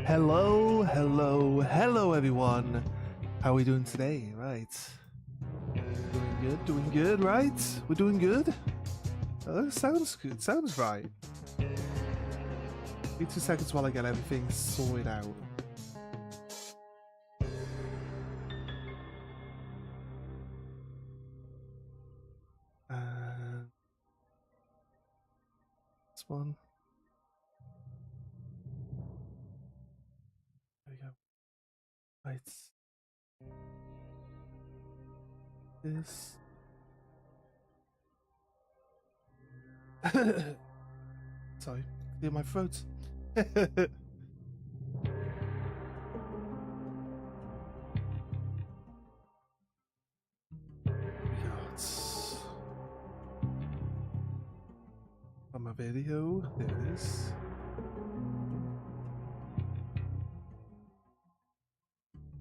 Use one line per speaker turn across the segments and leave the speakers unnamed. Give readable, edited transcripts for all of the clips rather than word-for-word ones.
Hello, hello, hello everyone. How are we doing today? Right. Doing good, right? We're doing good? Sounds good, sounds right. Give me 2 seconds while I get everything sorted out. This one. There we go. Right. This. Sorry, clear my throat. On my video, there it is.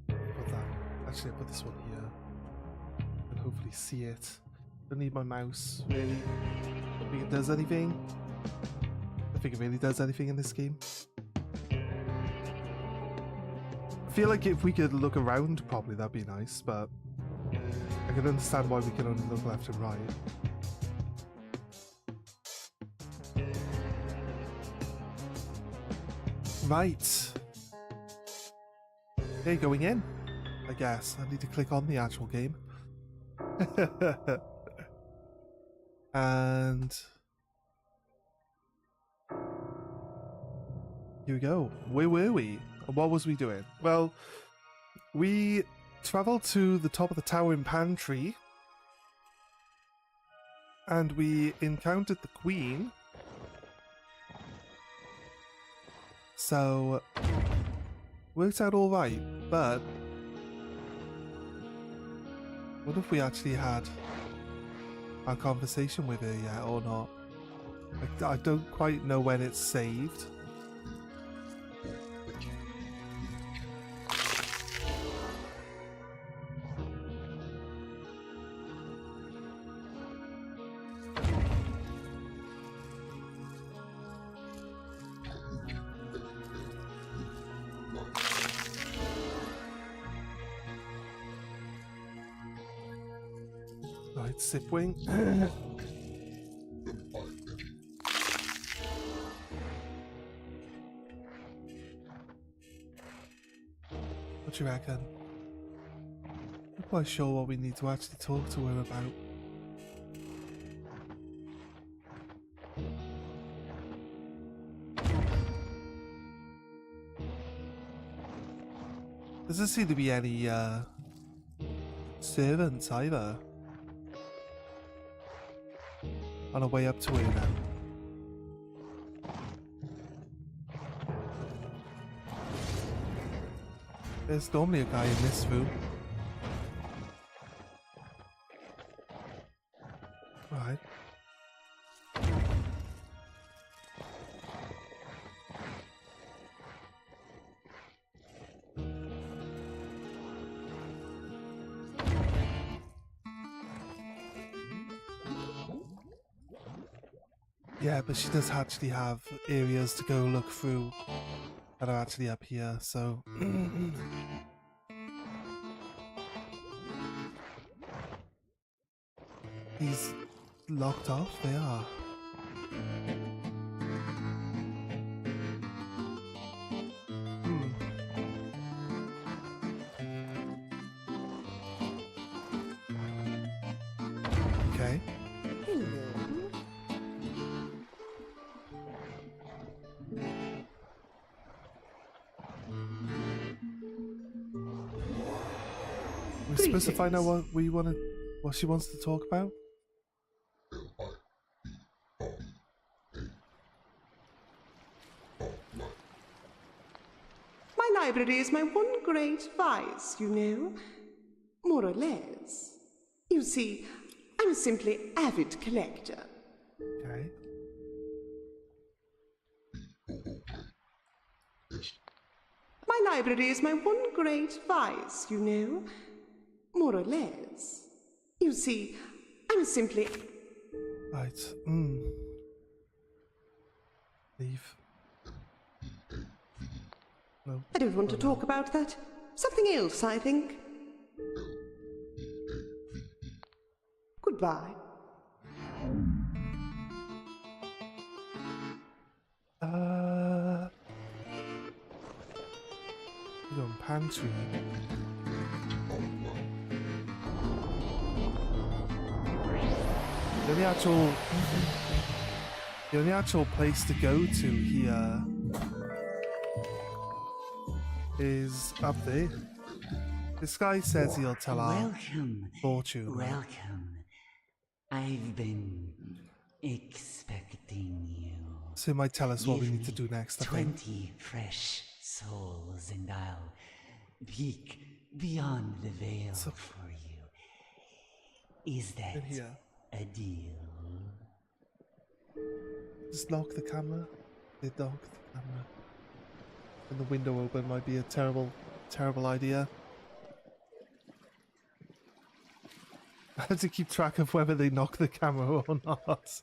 Put that. Actually, I put this one here. And hopefully see it. Don't need my mouse, really. I think it does anything. I think it really does anything in this game. I feel like if we could look around, probably that'd be nice, but I can understand why we can only look left and right. Right. Okay, going in, I guess. I need to click on the actual game. And here we go. Where were we? What was we doing? Well, we traveled to the top of the towering pantry and we encountered the queen. So worked out all right, but what if we actually had our conversation with her yet or not? I don't quite know when it's saved. Right, Sipwing. What do you reckon? I'm not quite sure what we need to actually talk to her about. Doesn't seem to be any servants either. On our way up to her now. There's normally a guy in this room. Right. Yeah, but she does actually have areas to go look through that are actually up here, so... He's locked off? They are. Okay. We're supposed to find out what she wants to talk about?
My library is my one great vice, you know. More or less. You see, I'm a simply avid collector.
Okay.
My library is my one great vice, you know. More or less. You see, I'm simply...
Right, Leave. No.
I don't want to talk about that. Something else, I think. Goodbye.
You got pantry. The only actual place to go to here is up there. This guy says he'll tell our fortune.
Welcome. I've been expecting you.
So he might tell us what we
Give
need to
me
do next, I think.
20 fresh souls and I'll peek beyond the veil
So-
for you. Is that
here.
a deal?
Just lock the camera. They lock the camera. And the window open might be a terrible, terrible idea. I have to keep track of whether they knock the camera or not.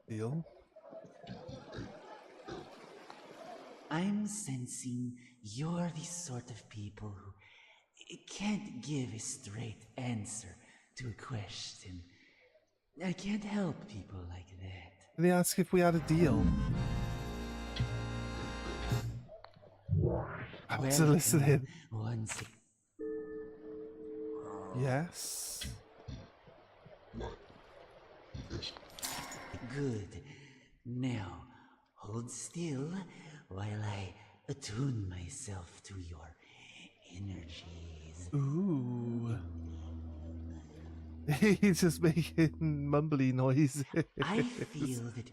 Deal.
I'm sensing you're the sort of people who can't give a straight answer to a question. I can't help people like that.
And they ask if we had a deal. I was listening.
Once
Yes.
good. Now, hold still while I attune myself to your energies.
Ooh. He's just making mumbly noises.
I feel that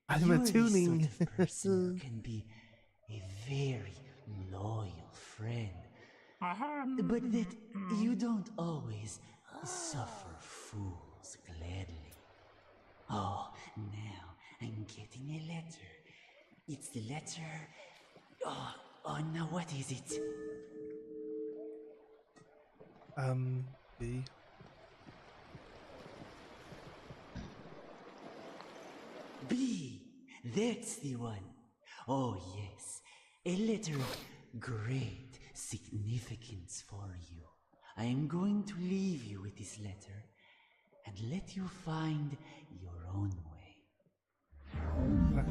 I'm
you're
attuning.
the sort of person who can be a very loyal friend. But that you don't always suffer fools gladly. Oh, now I'm getting a letter. It's the letter. Oh, now what is it?
B.
B. That's the one. Oh, yes. A letter of great significance for you. I am going to leave you with this letter and let you find your own way.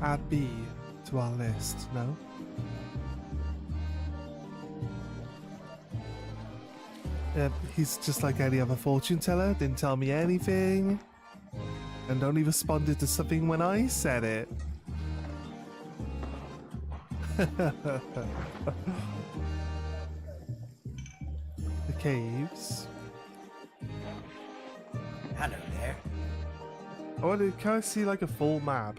Add B to our list, no? He's just like any other fortune teller, didn't tell me anything, and only responded to something when I said it. The caves.
Hello there.
Can I see like a full map?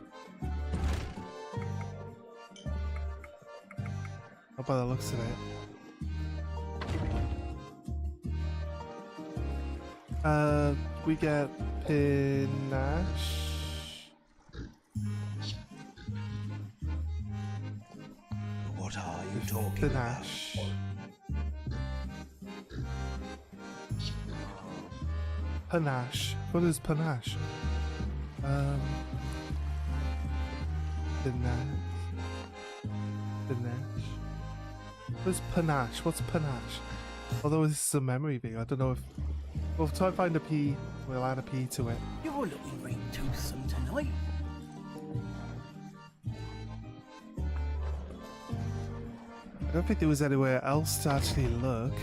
Oh, by the looks of it. We get Pinash.
What are you talking about?
Panache. Panache. What is panache? Panache. Panache. What's panache? What's panache? Although this is a memory thing, I don't know if... We'll try and find a P. We'll add a P to it.
You're looking very toothsome tonight.
I don't think there was anywhere else to actually look.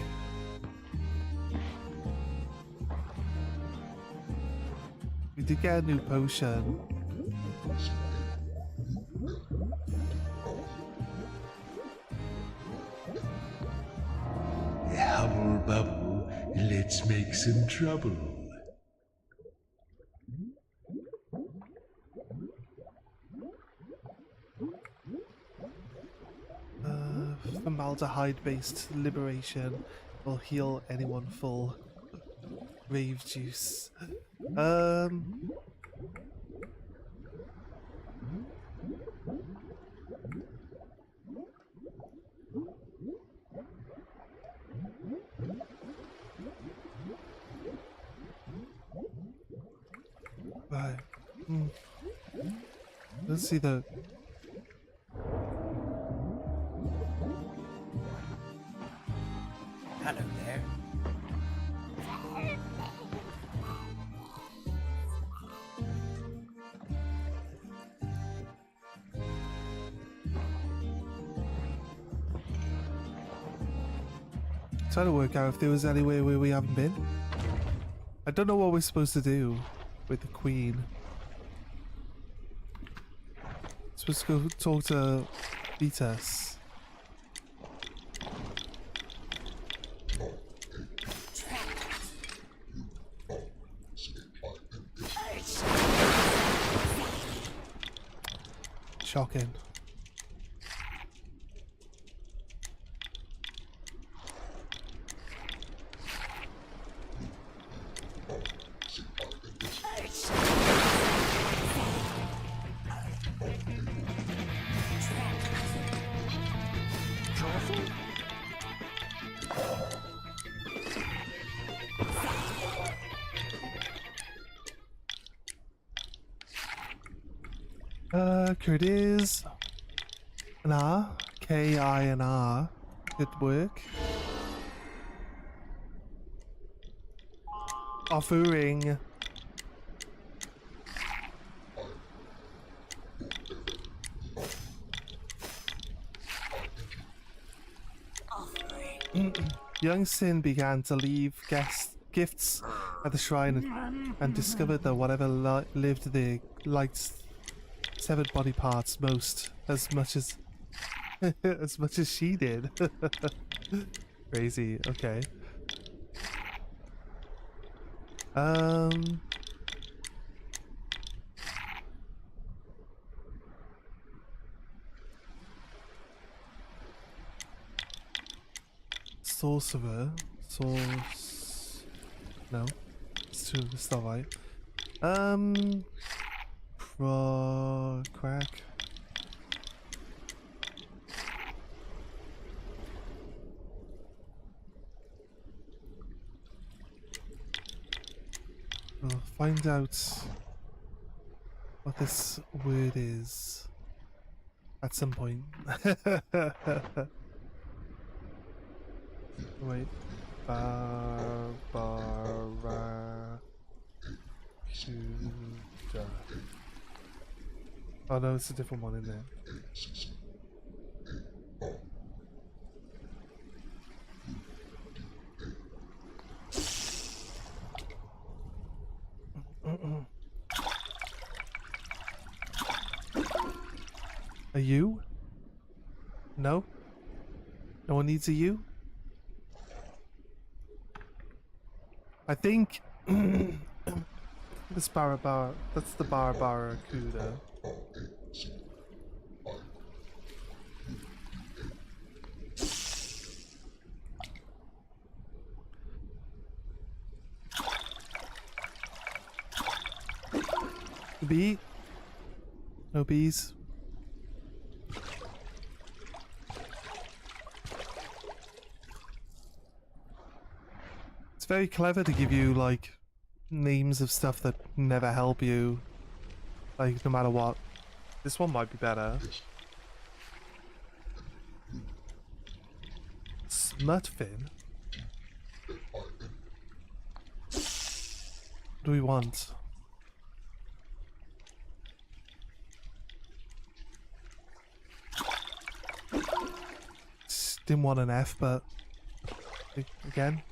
We did get a new potion.
Hubble bubble, let's make some trouble.
Formaldehyde-based liberation will heal anyone full. Rave juice. Right. Let's see the...
Hello there.
Trying to work out if there was anywhere where we haven't been. I don't know what we're supposed to do with the queen. Supposed to go talk to Vitas. Shocking. Could is an R, K-I and R could work. Offering. Young Sin began to leave gifts at the shrine and discovered that whatever lived there liked severed body parts most as much as as much as she did. Crazy. Okay. Sorcerer. No. It's not right. Crack. We'll find out what this word is at some point. Wait. Barbara. Oh no, it's a different one in there. A U? No? No one needs a U? I think this Barabara, that's the Barracuda. Bee? No bees. It's very clever to give you like names of stuff that never help you, like no matter what. This one might be better. Smutfin? What do we want? Didn't want an F, but again.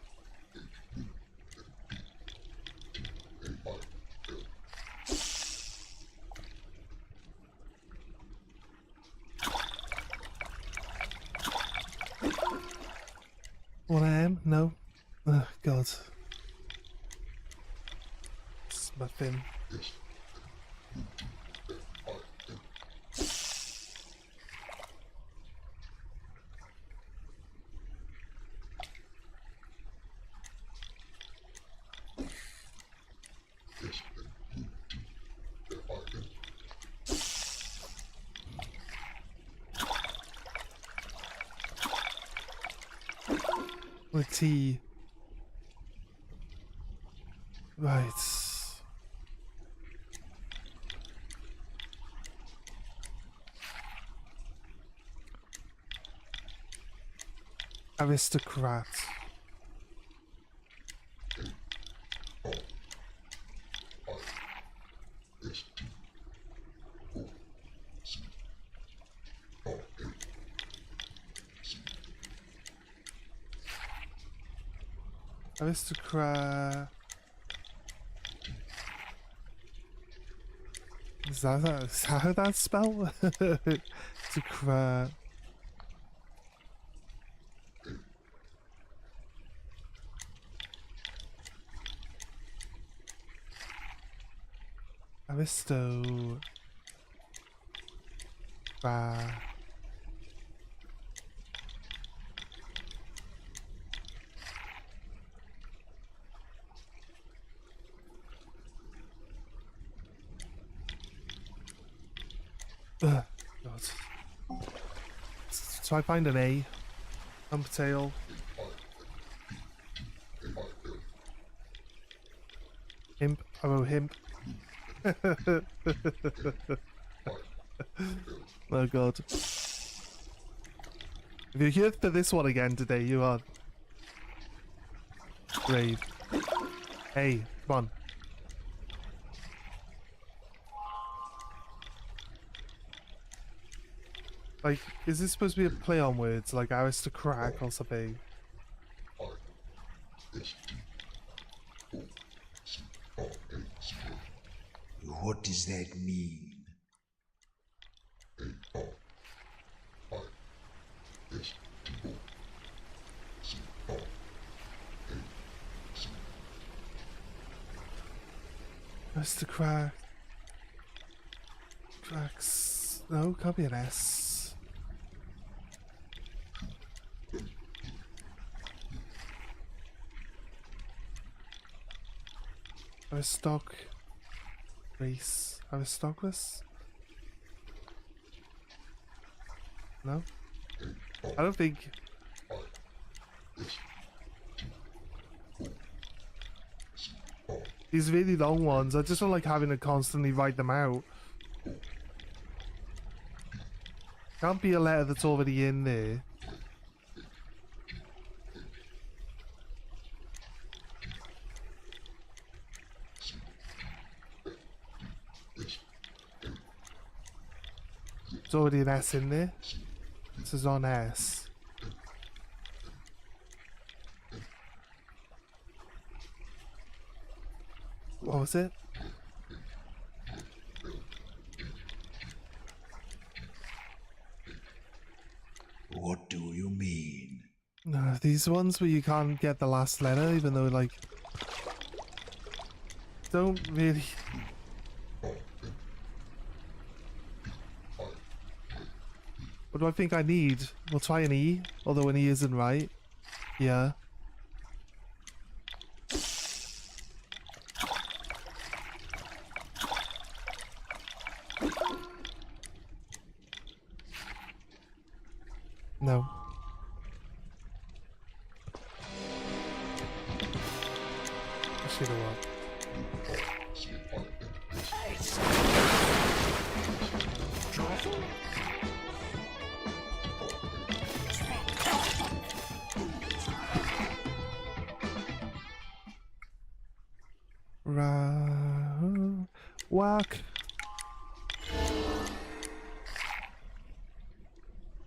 What I am? No. Oh, God. Smutfin. With T. Right. Aristocrat. Aristocrat. Is that how that's spelled? Aristocrat. Aristo. God. So I find an A. Hump tail. Himp. I wrote himp. Oh god. If you're here for this one again today, you are brave. Hey, come on. Like, is this supposed to be a play on words, like aristocrat or something?
What does that mean?
Aristocrat. Cracks. No, can't be an S. Aristoc. Race. Aristocracy? No? I don't think... These really long ones, I just don't like having to constantly write them out. Can't be a letter that's already in there. There's already an S in there. This is on S. What was it?
What do you mean?
No, these ones where you can't get the last letter, even though, like, don't really... What do I think I need? We'll try an E, although an E isn't right. Yeah. No. Actually, you know what? Whack.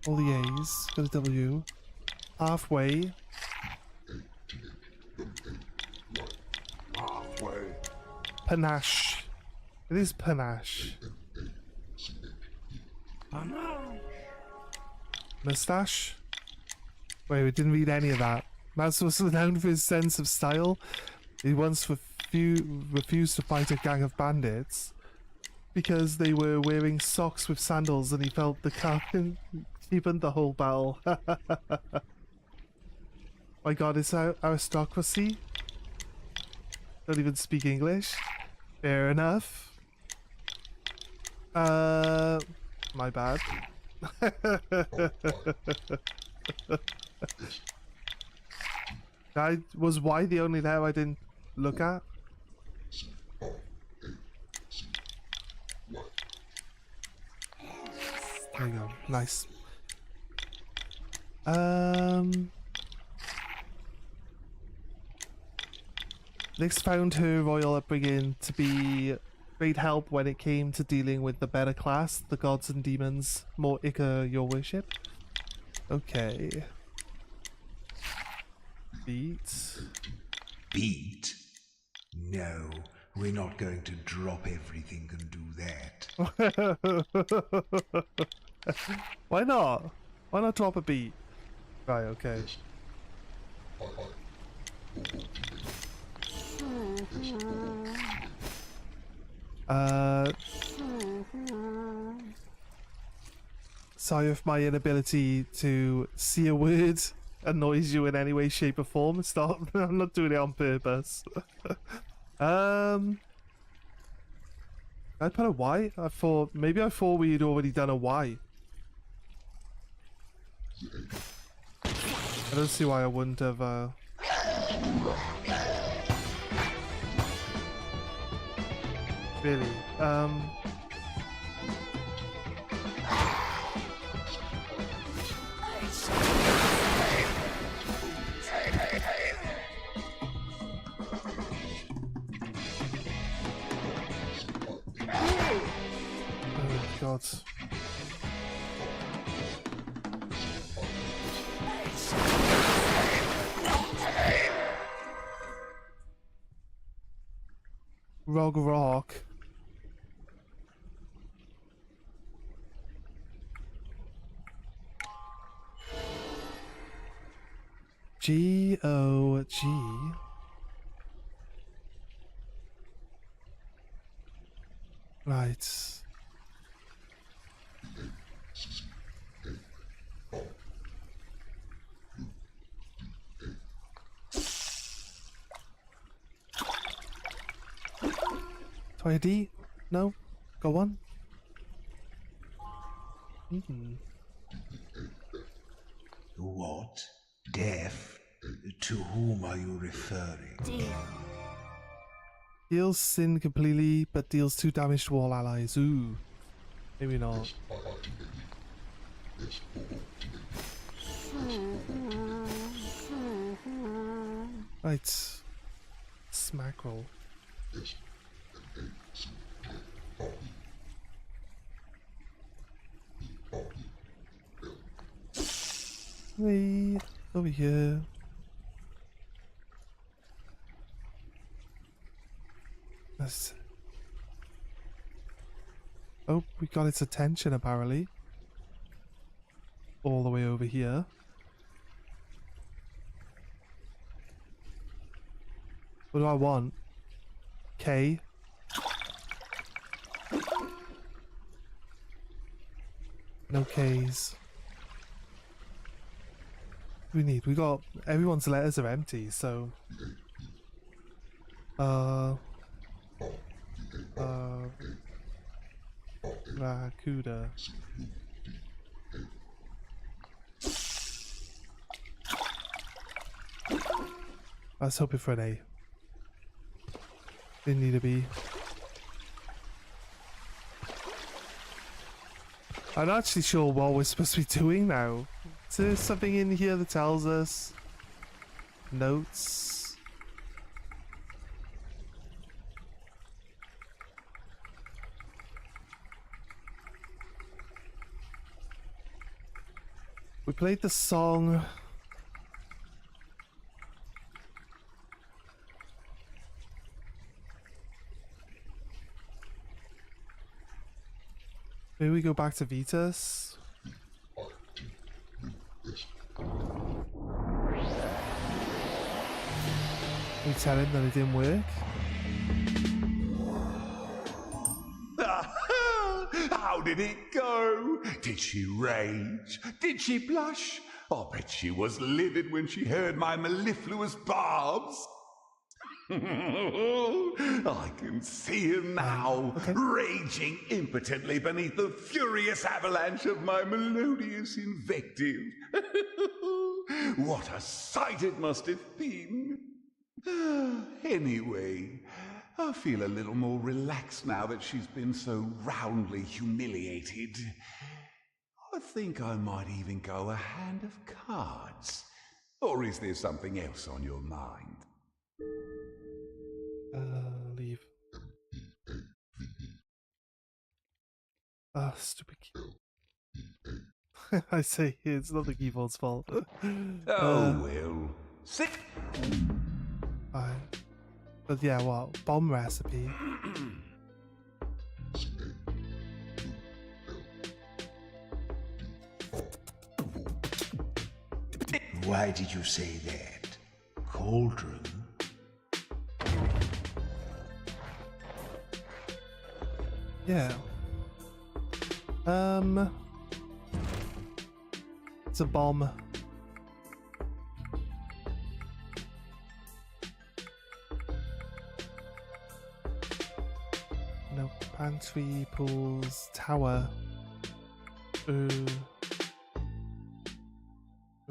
All the A's. Got a W. Halfway. Panache. It is panache. Mustache? Wait, we didn't read any of that. Mouse was renowned for his sense of style. He once refused to fight a gang of bandits because they were wearing socks with sandals and he felt the captain cheapened the whole battle. My god, it's aristocracy? Don't even speak English? Fair enough. My bad. That was why the only letter I didn't look at. There you go. Nice. Nyx found her royal upbringing to be great help when it came to dealing with the better class, the gods and demons. More Ica, your worship. Okay. Beat.
beat? No, we're not going to drop everything and do that.
Why not? Why not drop a beat? Right, okay. Sorry if my inability to see a word annoys you in any way, shape, or form. Stop. I'm not doing it on purpose. I put a Y. I thought we'd already done a Y. I don't see why I wouldn't have. Really. Oh God. Rock. G-O-G. Right. Try a D? No? Go on.
What? Deaf? To whom are you referring?
Heals sin completely, but deals 2 damage to all allies. Ooh. Maybe not. Right. Smack roll. Wait, over here. That's... Oh, we got its attention apparently. All the way over here. What do I want? K. No K's. We need. We got everyone's letters are empty, so Rakuda. I was hoping for an A. Didn't need a B. I'm not actually sure what we're supposed to be doing now. Is there something in here that tells us? Notes? We played the song. Maybe we go back to Vitas. We tell him that it didn't work.
How did it go? Did she rage? Did she blush? I bet she was livid when she heard my mellifluous barbs. I can see him now, raging impotently beneath the furious avalanche of my melodious invective. What a sight it must have been. Anyway, I feel a little more relaxed now that she's been so roundly humiliated. I think I might even go a hand of cards. Or is there something else on your mind?
Leave. Stupid key. I say it's not the keyboard's fault.
Oh well. Sit!
Fine. But yeah, what? Bomb recipe.
Why did you say that? Cauldron?
Yeah. It's a bomb. No, pantry, pools, tower.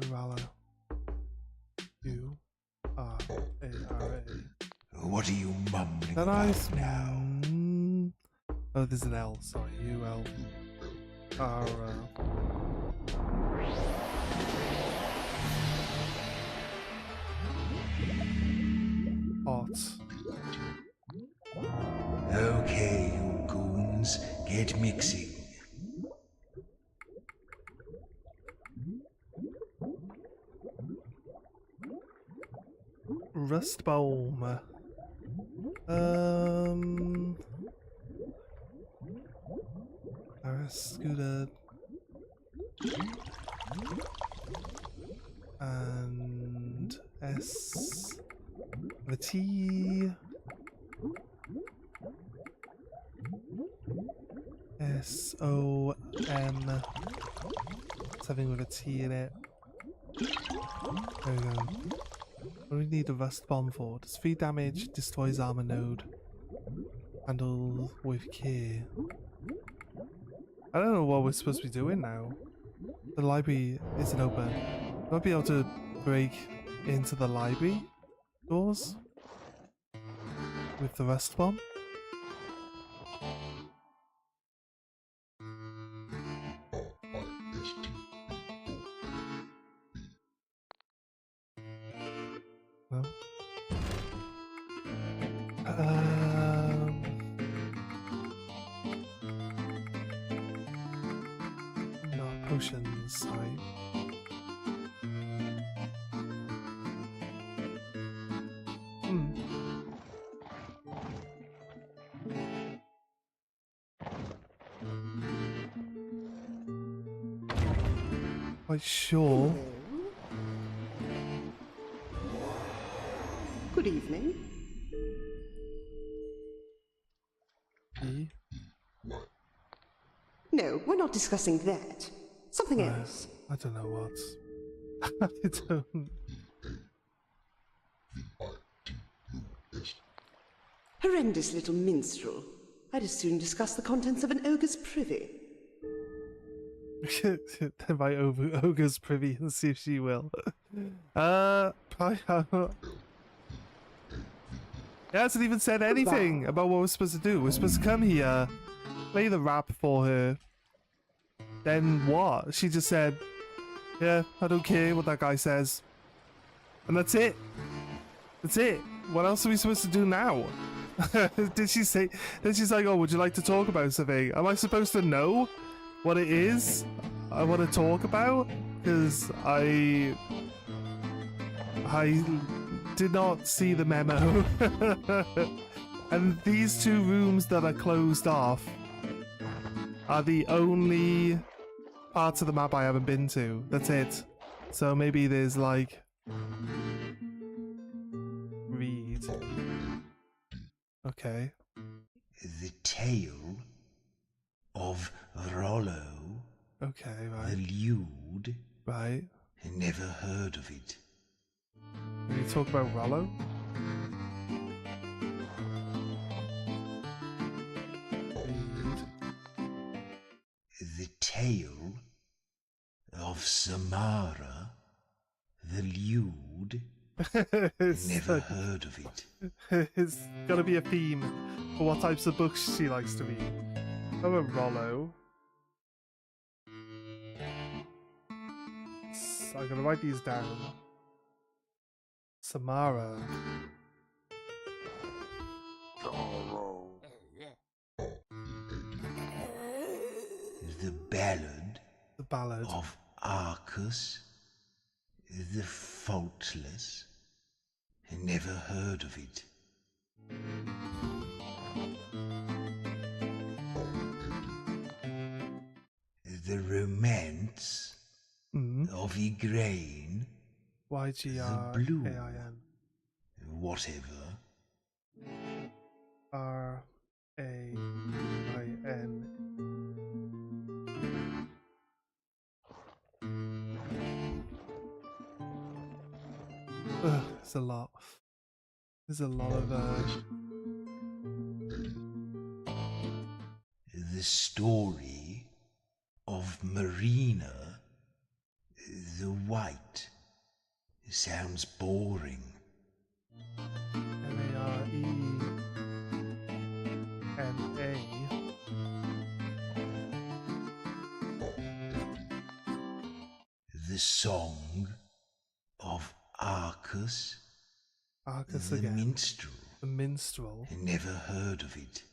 Urala. U-R-A-R-A.
What are you mumbling
That
about
nice
now?
Oh, there's an L. Sorry, U-L. R. Hot.
Okay, you goons, get mixing.
Rust bomb. Scooter. And S. The T. S-O-M. Something with a T in it. There we go. What do we need a rust bomb for? Does 3 damage, destroys armor node. Handle with care. I don't know what we're supposed to be doing now. The library isn't open. Will I be able to break into the library doors with the rust bomb? No. No potions, sorry. Quite sure.
Good evening. No, we're not discussing that. Something else.
I don't know what. I don't.
Horrendous little minstrel. I'd as soon discuss the contents of an ogre's privy.
My ogre's privy and see if she will. He hasn't even said anything about what we're supposed to do. We're supposed to come here, play the rap for her. Then what? She just said, yeah, I don't care what that guy says. And that's it. That's it. What else are we supposed to do now? Did she say... Then she's like, oh, would you like to talk about something? Am I supposed to know what it is I want to talk about? Because I did not see the memo. And these 2 rooms that are closed off are the only parts of the map I haven't been to. That's it. So maybe there's like... Read. Okay.
The tale of Rollo.
Okay, right.
The lewd.
Right.
Never heard of it.
Can you talk about Rollo?
The tale of Samara, the lewd. Never heard of it.
It's gotta be a theme for what types of books she likes to read. How about Rollo? I'm gonna write these down. Samara.
The ballad.
The ballad
of Arcus, the faultless. Never heard of it. The romance of Igraine,
YGRAIN.
whatever.
RAIN. There's a lot. There's a lot of
The story of Marina the White sounds boring.
MARENA.
The song of Arcus
Arcus
the
again.
minstrel.
The minstrel.
Never heard of it.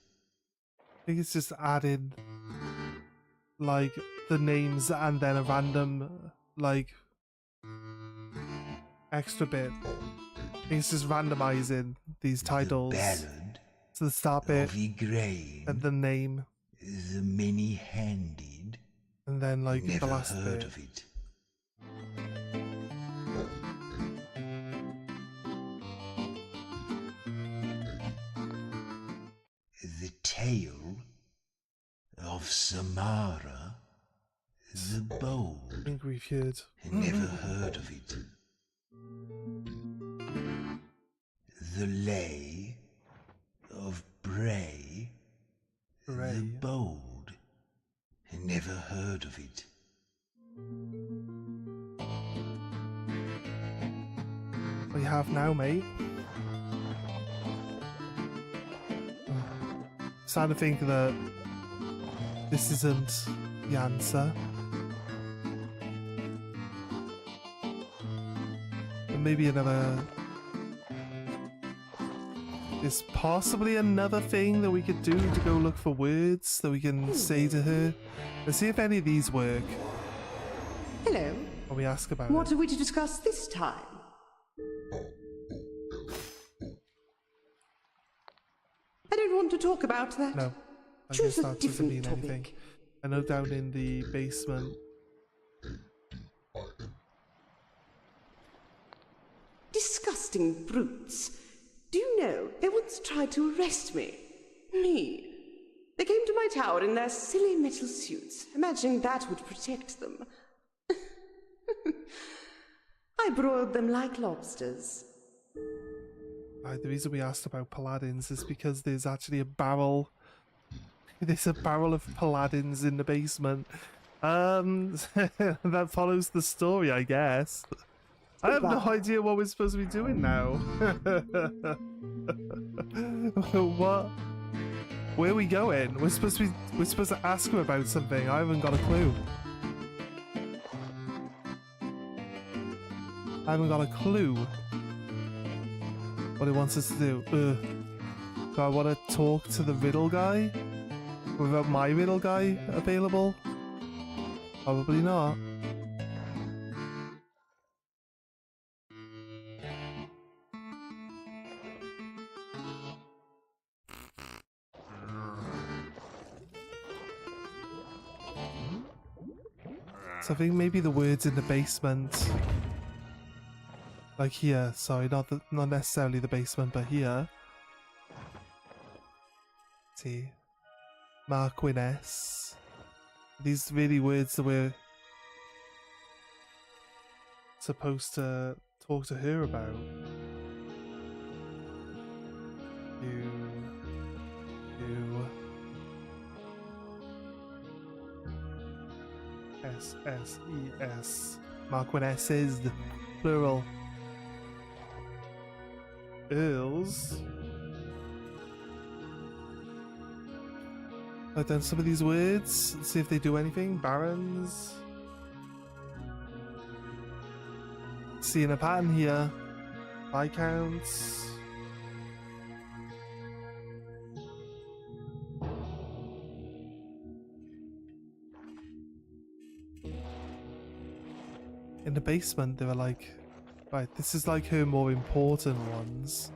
I think it's just added like the names and then a random like extra bit. I think it's just randomizing these titles.
The Ballad
So the start bit
of Igraine,
and the name
the many-handed.
and then like
Never
the last
heard
bit.
of it. The Tale of Samara the Bold.
I think we've heard.
Never heard of it. The Lay of Bray the
Bray.
Bold. Never heard of it.
We have now, mate. Starting to think that this isn't the answer. But maybe another... There's possibly another thing that we could do to go look for words that we can say to her. Let's see if any of these work
Hello.
when we ask about
What
it.
are we to discuss this time? I don't want to talk about that.
No, I
Choose
guess
a
that doesn't
different
mean
topic.
anything. I know down in the basement.
Disgusting brutes. Do you know, they once tried to arrest me. Me. They came to my tower in their silly metal suits, imagining that would protect them. I broiled them like lobsters.
Right, the reason we asked about paladins is because there's actually a barrel. There's a barrel of paladins in the basement. That follows the story, I guess. I have no
Goodbye.
idea what we're supposed to be doing now. What? Where are we going? We're supposed to ask him about something. I haven't got a clue. I haven't got a clue what he wants us to do. Do I want to talk to the riddle guy without my riddle guy available? Probably not. So I think maybe the words in the basement, like here. Sorry, not necessarily the basement, but here. Let's see, Marquiness. These really words that we're supposed to talk to her about. You. SSES. Marquinesses, plural. Earls. I've done some of these words. Let's see if they do anything. Barons. Seeing a pattern here. Viscounts. In the basement, they were like, right, this is like her more important ones.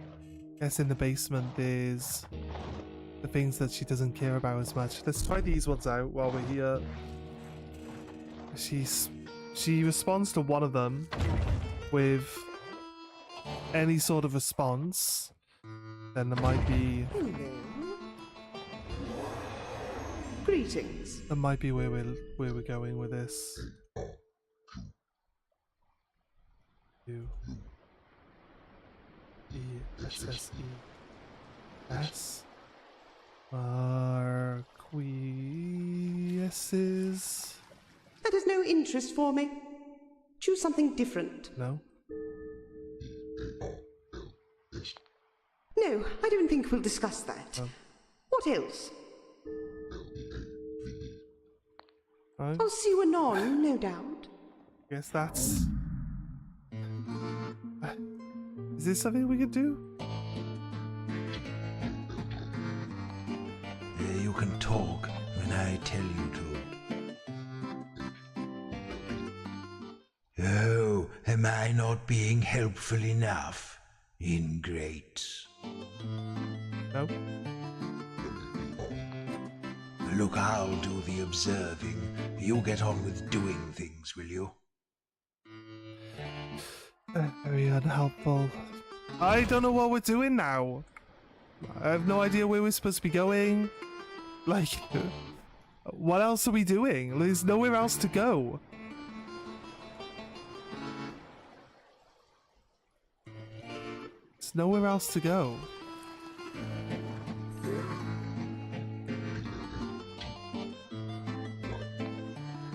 guess in the basement there's the things that she doesn't care about as much. Let's try these ones out while we're here. She responds to one of them with any sort of response. Then there might be...
Hello. Greetings.
That might be where we're going with this. U E S S E S Marquises.
That has no interest for me. Choose something different.
No.
No, I don't think we'll discuss that. What else?
Right.
I'll see you anon, no doubt.
Guess that's... Is this something we could do?
You can talk when I tell you to. Oh, am I not being helpful enough? Ingrates.
No.
Look, I'll do the observing. You get on with doing things, will you?
Very unhelpful. I don't know what we're doing now. I have no idea where we're supposed to be going. Like, what else are we doing? There's nowhere else to go. There's nowhere else to go.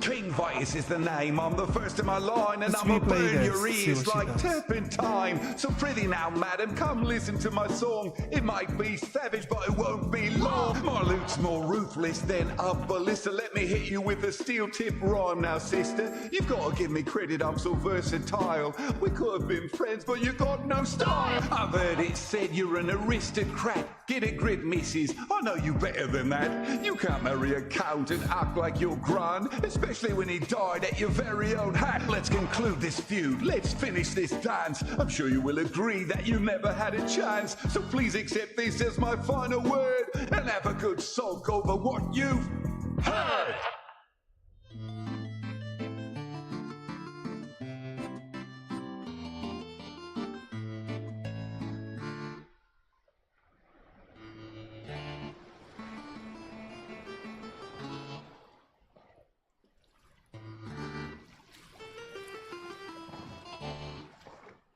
King Vitus is the name, I'm the first in my line, and
Let's
I'ma
replay
burn
this,
your
see
ears
what she
like
does.
turpentine. So prithee now, madam, come listen to my song. It might be savage, but it won't be long. My lute's more ruthless than a ballista. Let me hit you with a steel tip rhyme now, sister. You've got to give me credit, I'm so versatile. We could have been friends, but you got no style. I've heard it said you're an aristocrat. Get a grip, missus, I know you better than that. You can't marry a count and act like you're grand, especially when he died at your very own hand. Let's conclude this feud, let's finish this dance. I'm sure you will agree that you never had a chance. So please accept this as my final word, and have a good sulk over what you've heard.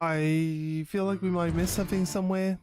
I feel like we might miss something somewhere.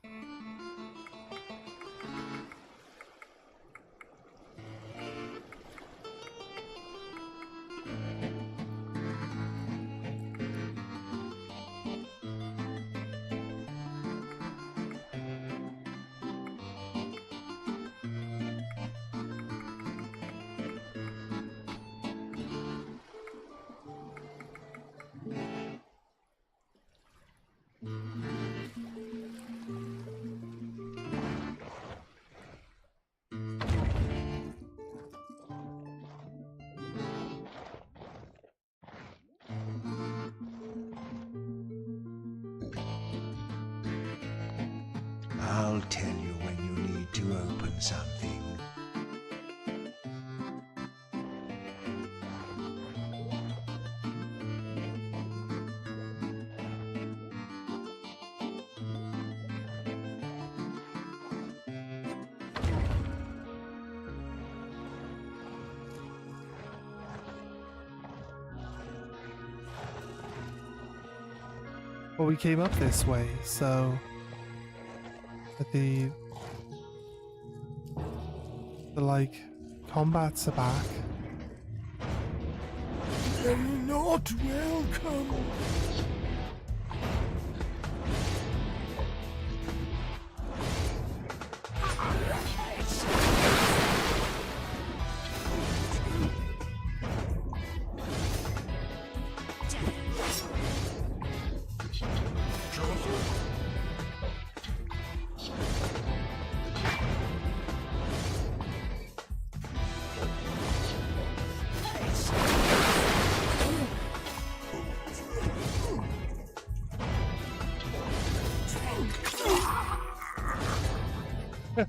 I'll tell you when you need to open something.
Well, we came up this way, so... But the like, combats are back.
You're not welcome.
I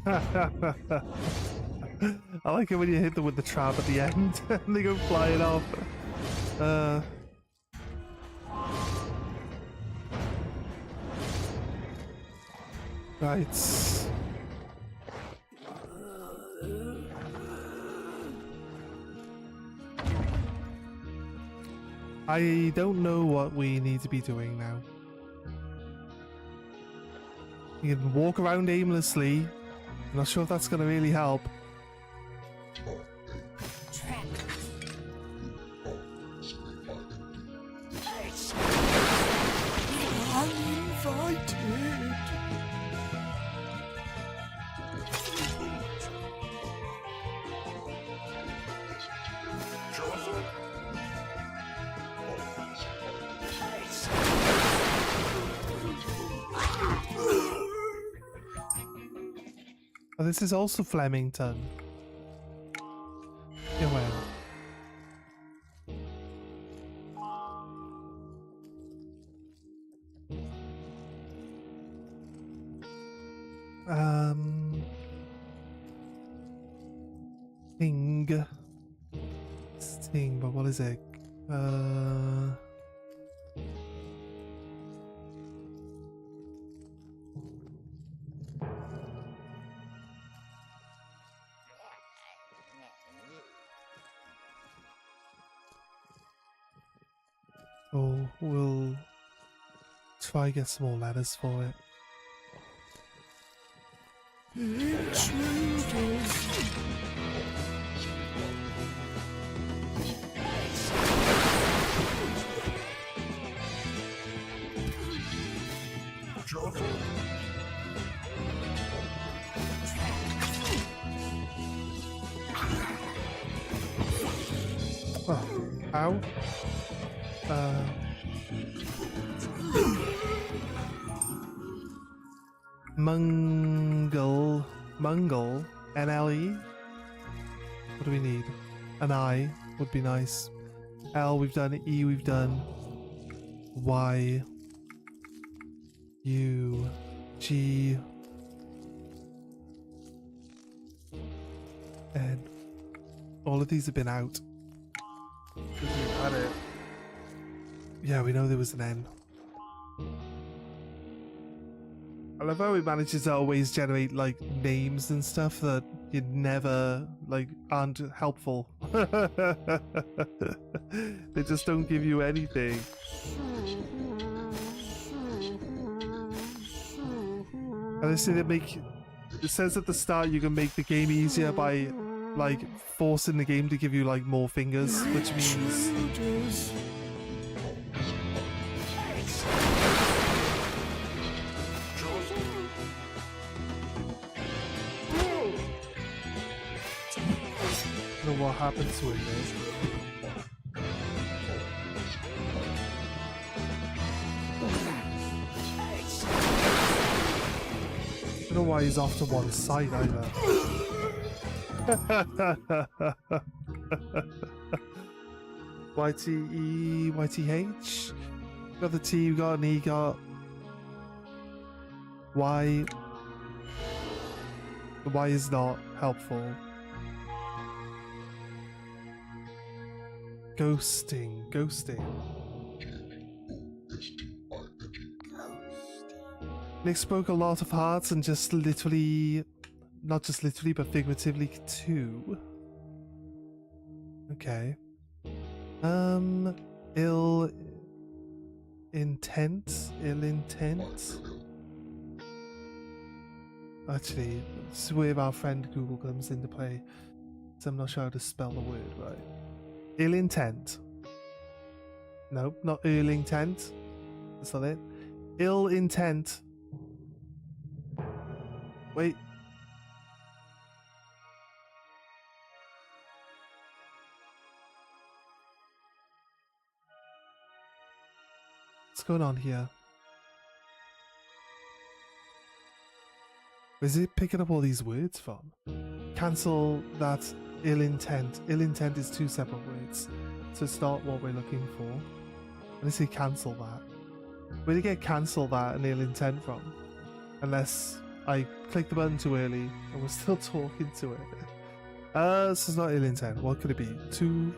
like it when you hit them with the trap at the end and they go flying off. Right. I don't know what we need to be doing now. You can walk around aimlessly. I'm not sure if that's going to really help. Oh, this is also Flemington. Yeah, well. Sting, but what is it? Oh, we'll try get some more letters for it. Oh, ow. Mungle, NLE. What do we need? An I would be nice. L we've done, E we've done. Y, U, G, N. All of these have been out. Because we've had it. Yeah, we know there was an N. I love how it manages to always generate like names and stuff that you never like aren't helpful. They just don't give you anything. And they say they make. It says at the start you can make the game easier by like forcing the game to give you like more fingers, which means. What happens to it, I don't know why he's off to one side either. YTE, YTH. Got the T, we got an E, got Y. The Y is not helpful. Ghosting. Nick spoke a lot of hearts and just literally, not just literally, but figuratively too. Okay. Ill intent. Actually, this is where our friend Google comes into play. So I'm not sure how to spell the word right. Ill intent. No, not ill intent. That's not it. Ill intent. Wait. What's going on here? Where's it picking up all these words from? Cancel that ill intent. Ill intent is two separate words. So it's not what we're looking for. Let's say cancel that. Where do you get cancel that and ill intent from? Unless I clicked the button too early and we're still talking to it. This is not ill intent. What could it be? Too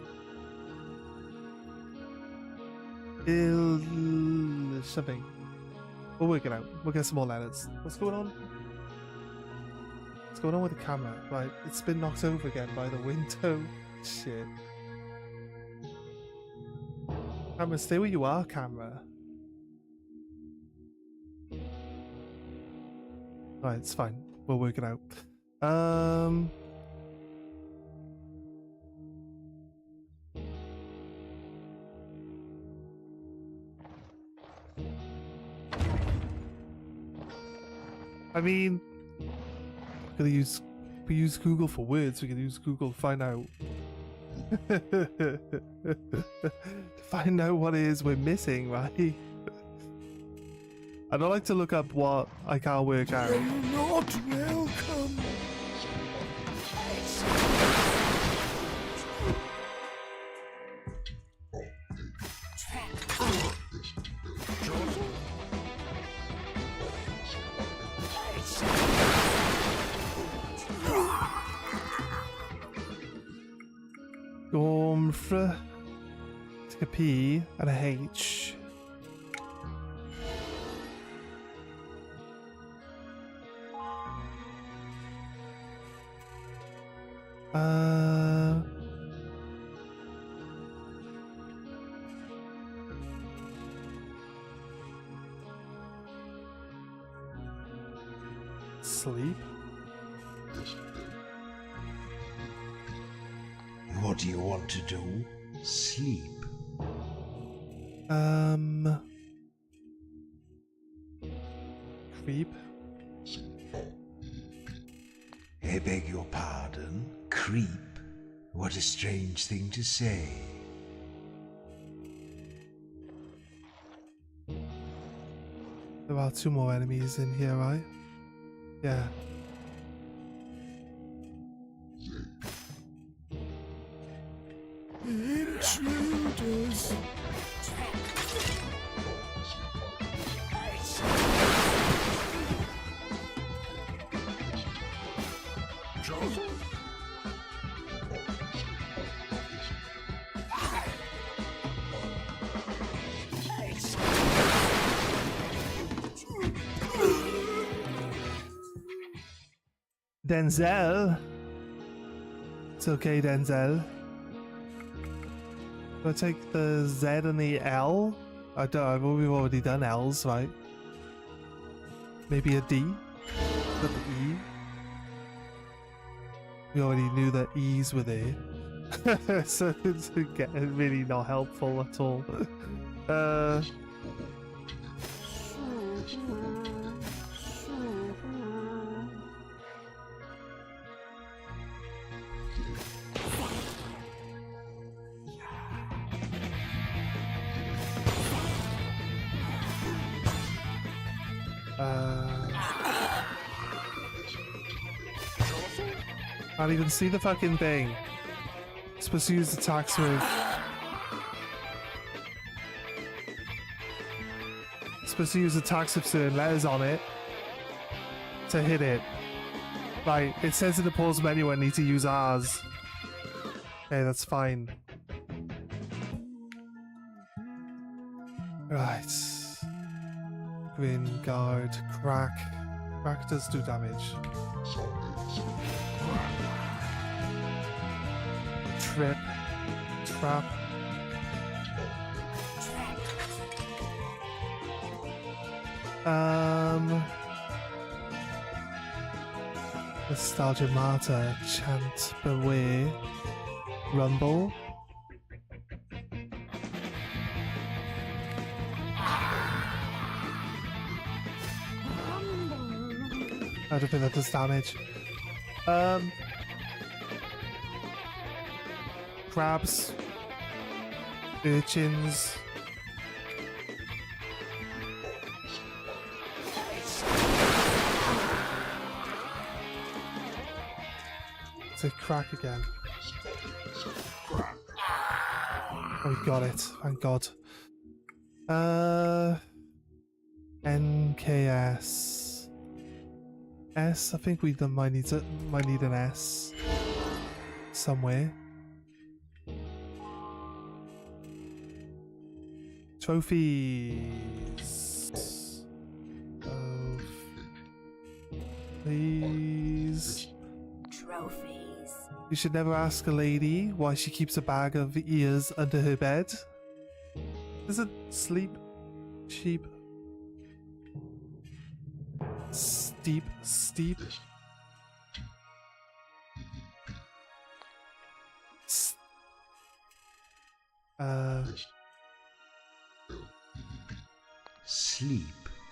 ill something. We'll work it out. We'll get some more letters. What's going on? What's going on with the camera? Right, it's been knocked over again by the window. Shit. Camera, stay where you are, camera. Right, it's fine. We'll work it out. I mean, we use Google for words. We can use Google to find out find out what it is we're missing, right? I don't like to look up what I can't work out.
You're not welcome.
Gormfra. Take a P and a H. Sleep.
What do you want to do? Sleep.
Creep.
I beg your pardon? Creep? What a strange thing to say.
There are 2 more enemies in here, right? Yeah.
Intruders.
Denzel. It's okay, Denzel. Do I take the Z and the L? I don't. We've already done L's, right? Maybe a D? But the E? We already knew that E's were there. So it's really not helpful at all. Can't even see the fucking thing. Supposed to use attacks with. Supposed to use attacks with certain letters on it to hit it. Right, it says in the pause menu I need to use R's. Okay, that's fine. Right. Grin, guard, crack. Crack does do damage. Trip. Trap. Nostalgia Martyr, Chant, Beware, Rumble. I don't think that does damage. Crabs, urchins. Say crack again. Oh, we got it. Thank God. NKS. S. I think we might need an S somewhere. Trophies. Oh, please.
Trophies.
You should never ask a lady why she keeps a bag of ears under her bed. Is it sleep? Sheep? Steep?
Sleep.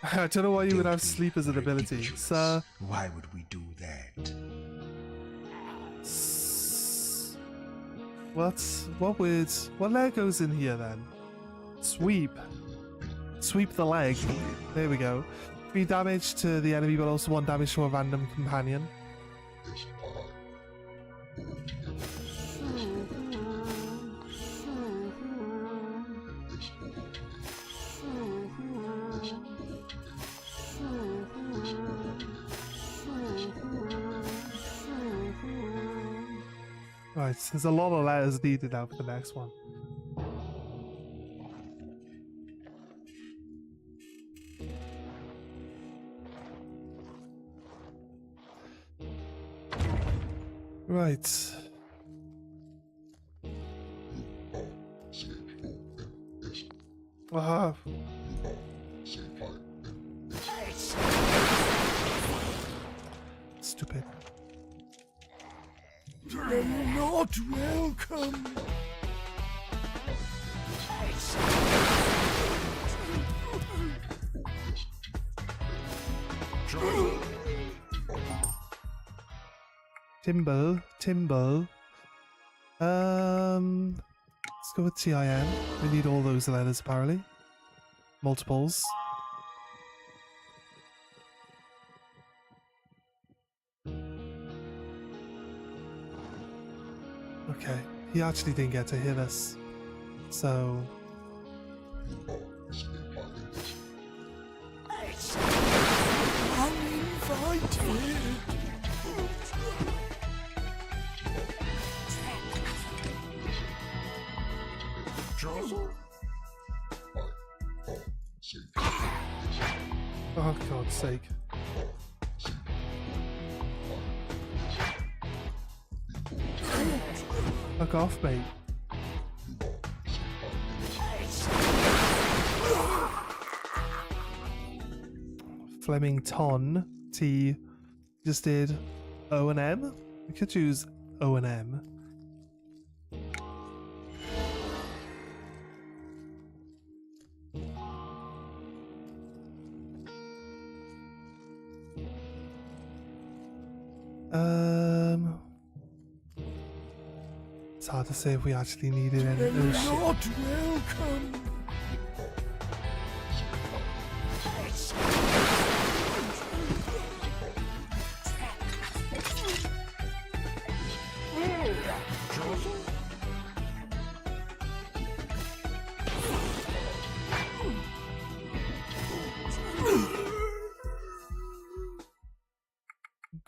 I don't know why you would have sleep as an ability,
Ridiculous.
sir.
Why would we do that?
What words? What leg goes in here then? Sweep. Sweep the leg. There we go. 3 damage to the enemy, but also 1 damage to a random companion. Right, there's a lot of letters needed now for the next one. Right. Ah. Stupid.
You're not welcome.
Timbo. Let's go with TIN. We need all those letters apparently. Multiples. Okay, he actually didn't get to hear this. So...
Uninvited.
Oh, God's sake. Fuck off, mate. Flemington. T. Just did O and M. We could choose O and M. It's hard to say if we actually needed any.
You're
Oh, shit.
not welcome.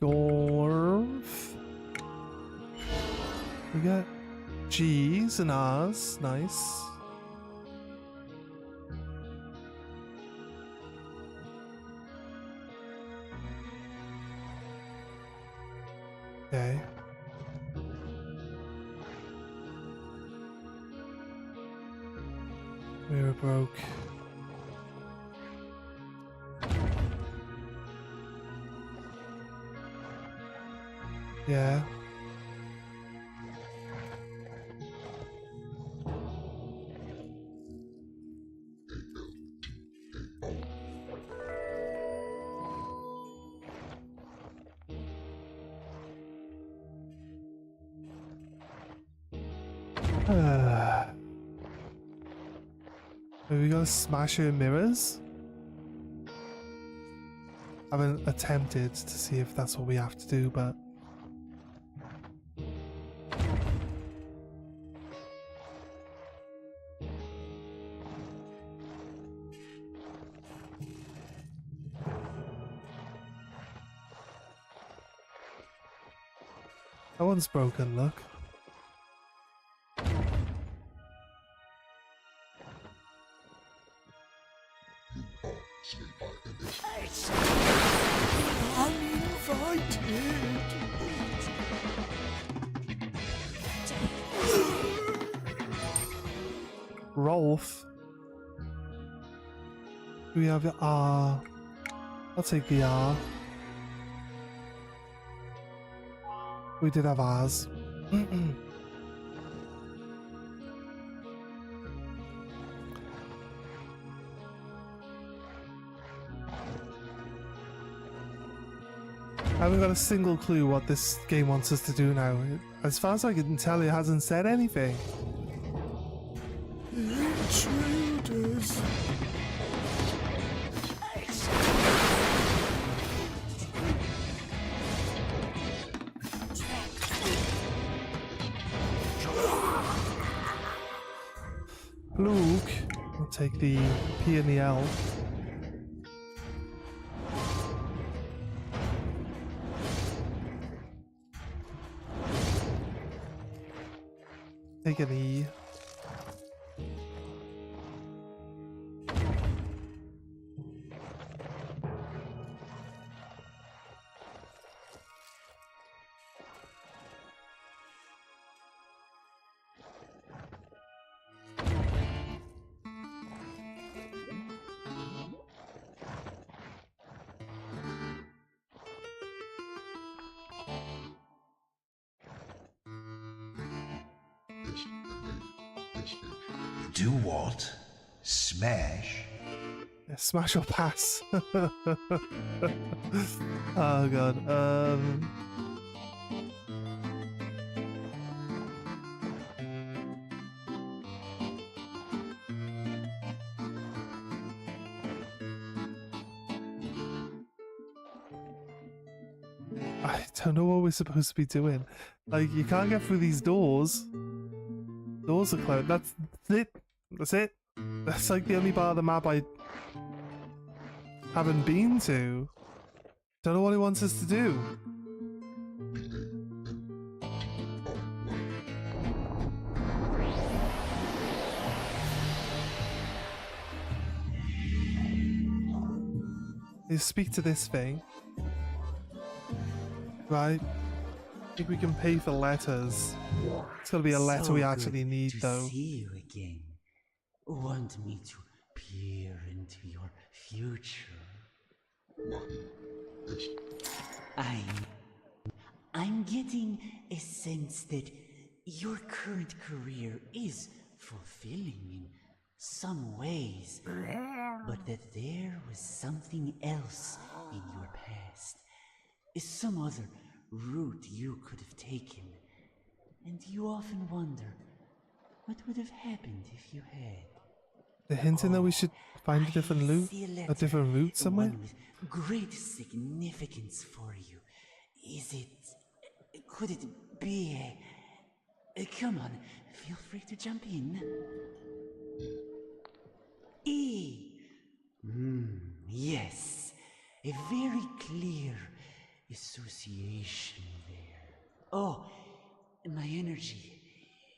Gorf. We got G's and R's. Nice. Okay. We were broke. Yeah. Are we gonna smash her mirrors? I haven't attempted to see if that's what we have to do, but That one's broken, look.
Uninvited.
Rolf. Do we have the R? I'll take the R. We did have R's. I haven't got a single clue what this game wants us to do now. As far as I can tell, it hasn't said anything.
Intruders.
Luke, I'll take the P and the L. Take an E.
Do what? Smash?
Yeah, smash or pass. Oh god. I don't know what we're supposed to be doing. Like, you can't get through these doors. Doors are closed. That's it. That's it. That's like the only part of the map I haven't been to. Don't know what it wants us to do. You speak to this thing. Right. I think we can pay for letters. It's gotta be a letter we actually need, though.
See you again. Want me to peer into your future? I'm getting a sense that your current career is fulfilling in some ways, but that there was something else in your past, some other route you could have taken, and you often wonder what would have happened if you had.
They're hinting that we should find a different a different route somewhere.
One with great significance for you. Is it? Could it be a? Come on, feel free to jump in. E. Yes, a very clear association there. Oh, my energy,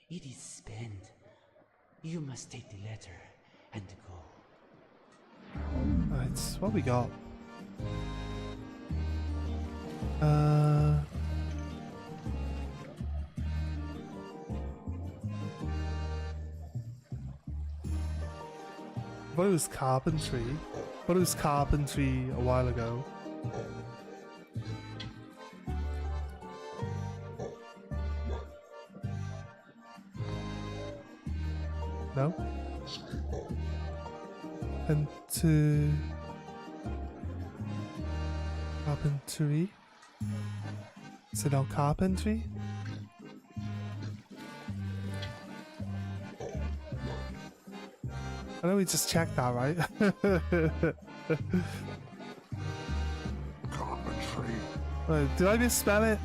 it is spent. You must take the letter and go.
Right, what we got? I thought it was carpentry. I thought it was carpentry a while ago. No? And to carpentry? Is it on carpentry? I know we just checked that, right?
Carpentry.
Right, did I misspell it?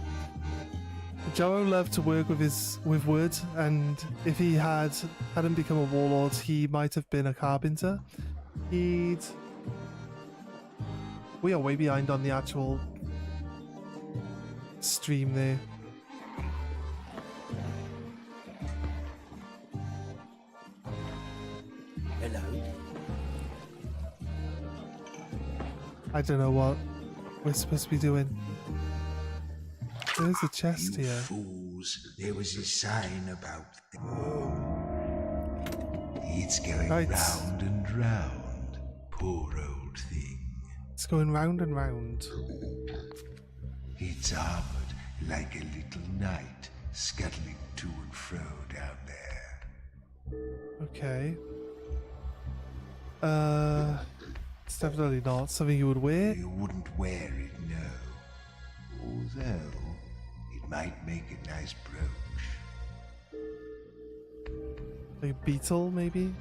Joe loved to work with wood, and if he hadn't become a warlord, he might have been a carpenter. We are way behind on the actual stream there. I don't know what we're supposed to be doing. There's a chest
You
here.
fools, there was a sign about the It's going
Right.
round and round. Poor old thing.
It's going round and round.
It's armored like a little knight, scuttling to and fro down there.
Okay. It's definitely not something you would wear.
You wouldn't wear it, no. Although, it might make a nice brooch.
Like a beetle, maybe?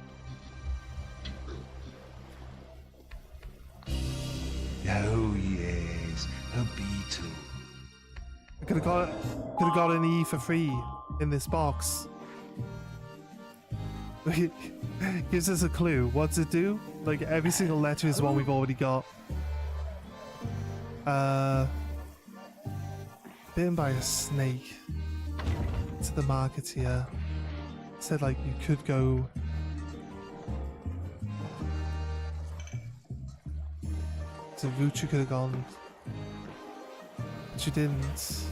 Oh yes, a beetle.
I could have got an E for free in this box. Gives us a clue. What's it do? Like every single letter is one we've already got. Bitten by a snake. To the marketeer. Said like you could go. To the route you could have gone. But you didn't.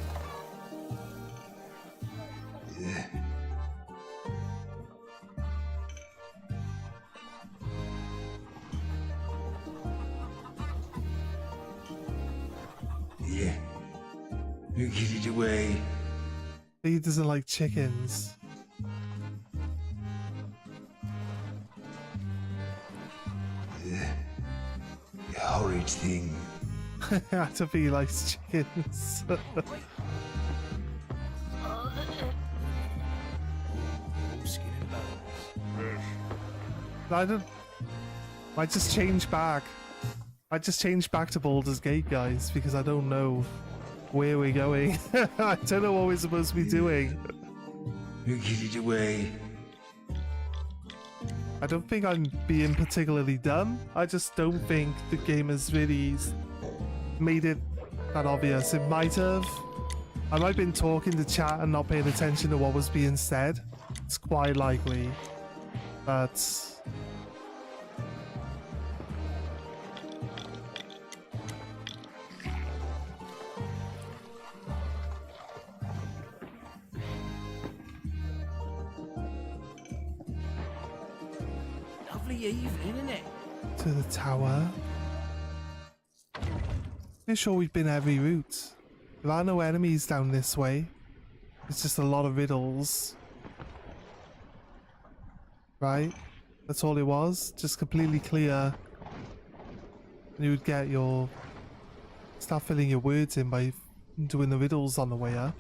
Yeah. You get it away.
He doesn't like chickens.
You horrid thing.
I don't think he likes chickens. I don't. I just changed back. I just changed back to Baldur's Gate, guys, because I don't know where we're going. I don't know what we're supposed to be doing.
You get it away.
I don't think I'm being particularly dumb. I just don't think the game has really made it that obvious. It might have. I might have been talking to chat and not paying attention to what was being said. It's quite likely. But
Lovely evening, isn't it?
to the tower. Pretty sure we've been every route. There are no enemies down this way. It's just a lot of riddles. Right? That's all it was. Just completely clear. And you would get your... Start filling your words in by doing the riddles on the way up.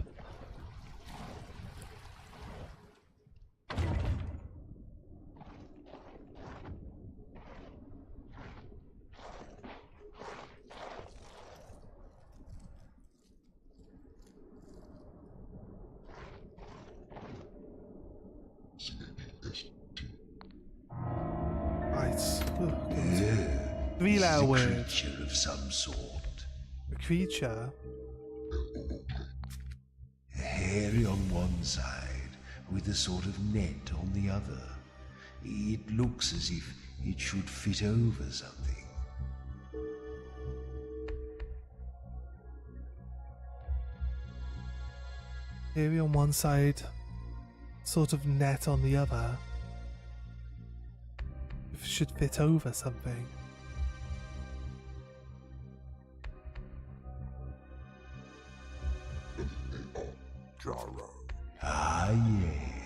Right. Okay. Three-letter
It's a
word.
creature of some sort.
A creature.
Hairy on one side, with a sort of net on the other. It looks as if it should fit over something.
Hairy on one side, sort of net on the other. It should fit over something.
Ah,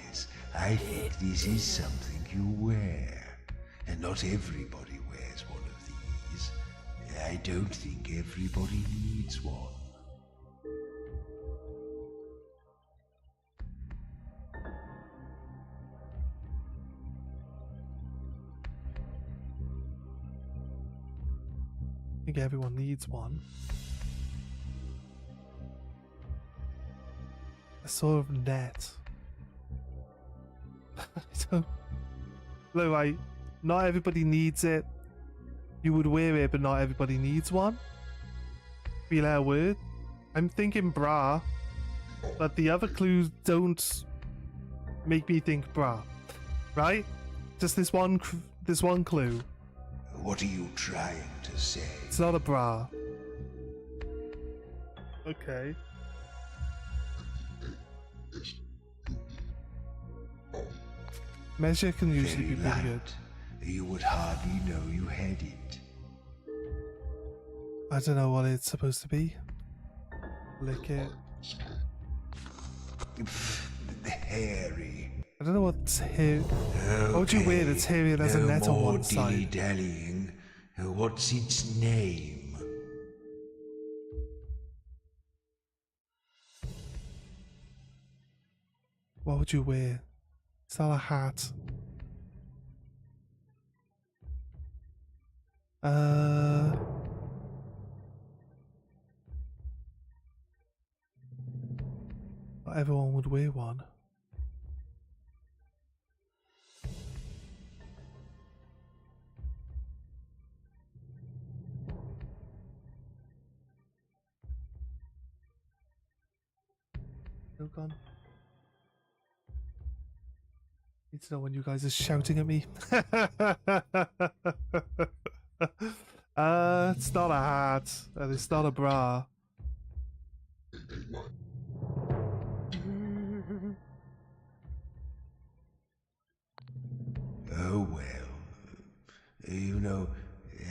yes. I think this is something you wear. And not everybody wears one of these. I don't think everybody needs one.
I think everyone needs one. A sort of net. I don't... Look, right, not everybody needs it. You would wear it, but not everybody needs one. Three-letter word. I'm thinking bra, but the other clues don't make me think bra. Right? Just this one clue.
What are you trying to say?
It's not a bra. Okay. Measure can usually
Very
be pretty good.
light. You would hardly know you had it.
I don't know what it's supposed to be. Lick it.
Hairy.
I don't know what's here. What would you wear that's hairy and has a
no
net on
more
one side?
dilly-dallying. What's its name?
What would you wear? It's not a hat. Not everyone would wear one. Still gone. Need to know when you guys are shouting at me. It's not a hat, and it's not a bra.
Oh well. You know,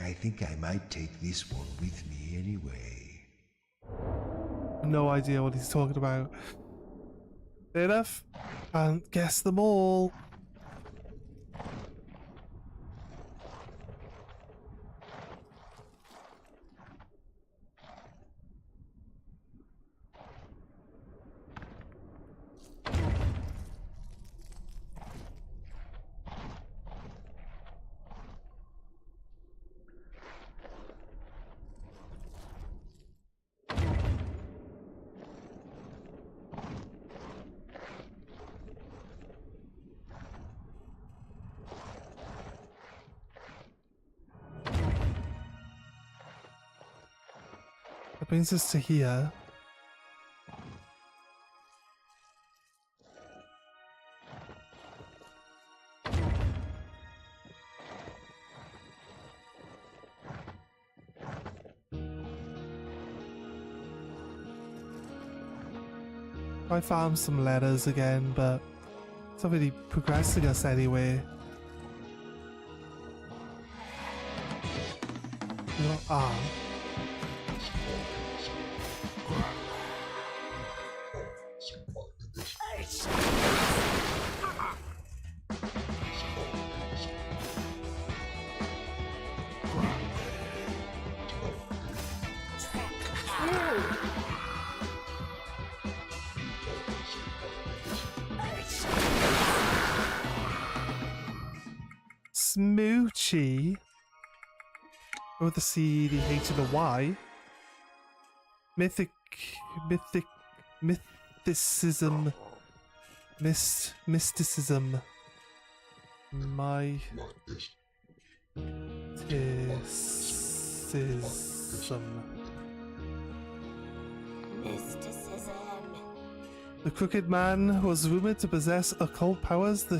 I think I might take this one with me anyway.
No idea what he's talking about. Fair enough. Can't guess them all. That brings us to here. I found some letters again, but it's not really progressing us anywhere. Ah. Smoochie with the C, the H, and the Y. Mysticism. Mysticism.
Mysticism.
The Crooked Man was rumored to possess occult powers. The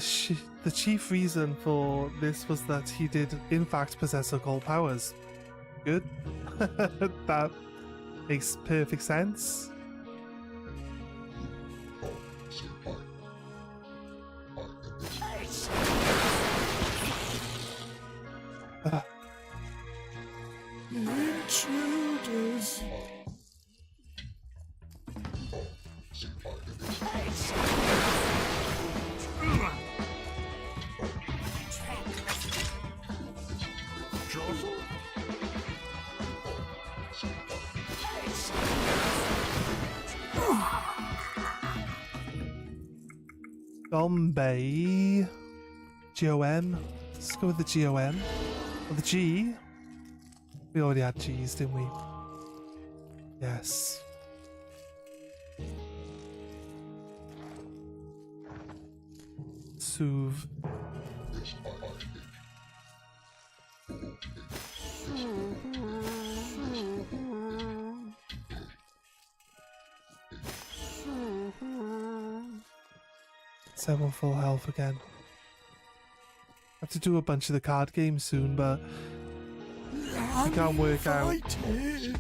chief reason for this was that he did, in fact, possess occult powers. Good. That makes perfect sense.
Intruders.
Bombay. G-O-M. Let's go with the G-O-M. Or the G. We already had G's, didn't we? Yes. Suv. Seven full health again. I have to do a bunch of the card games soon, but I can't work out.
Invited.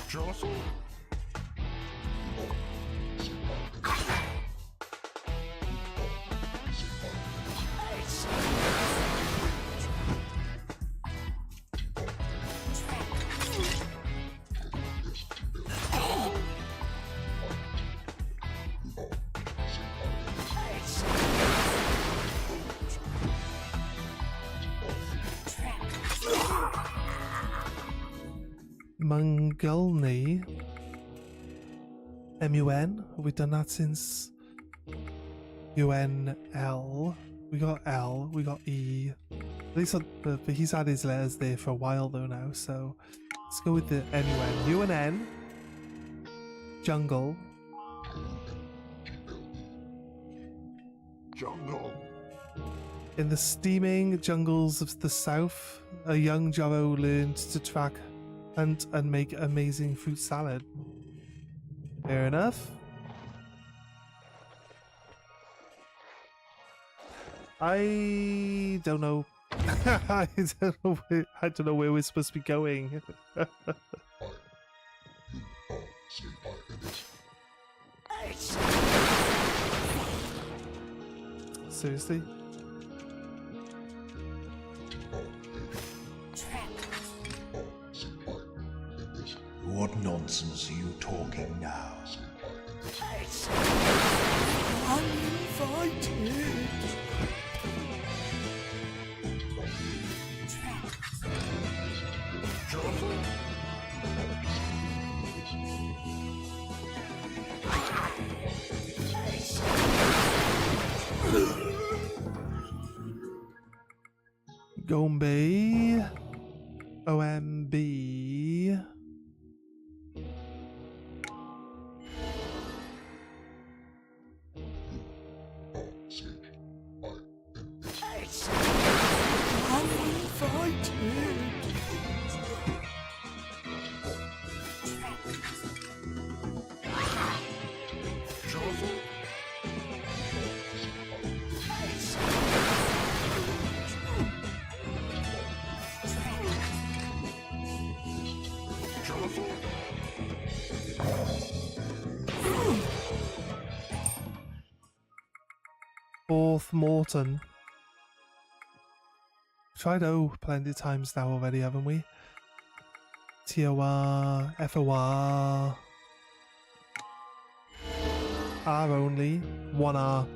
Jostle?
Mungulni. M-U-N. Have we done that since U-N-L? We got L, we got E. At least but he's had his letters there for a while though now, so let's go with the M-U-N. U and N. Jungle.
Jungle.
In the steaming jungles of the south, a young Joro learned to track, hunt, and make amazing fruit salad. Fair enough. I don't know. I don't know where we're supposed to be going. Seriously?
What nonsense are you talking now?
Uninvited.
Jostle?
Gombe. OMB.
Uninvited.
Jostle? Jostle?
Fourth Morton. Tried O plenty of times now already, haven't we? TOR, FOR. R only. 1R.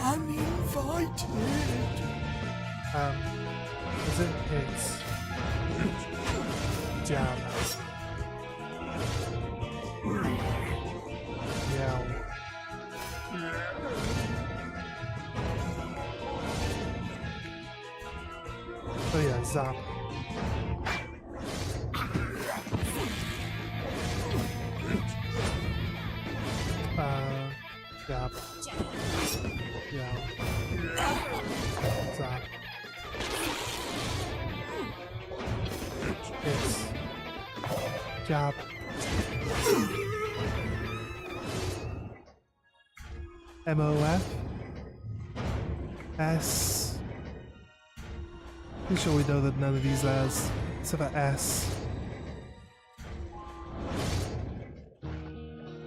Uninvited.
Is it? It's jam. Yeah. Oh yeah, zap. Jab. Yeah. Zap. It's jab. MOF. S. Pretty sure we know that none of these letters, except for S.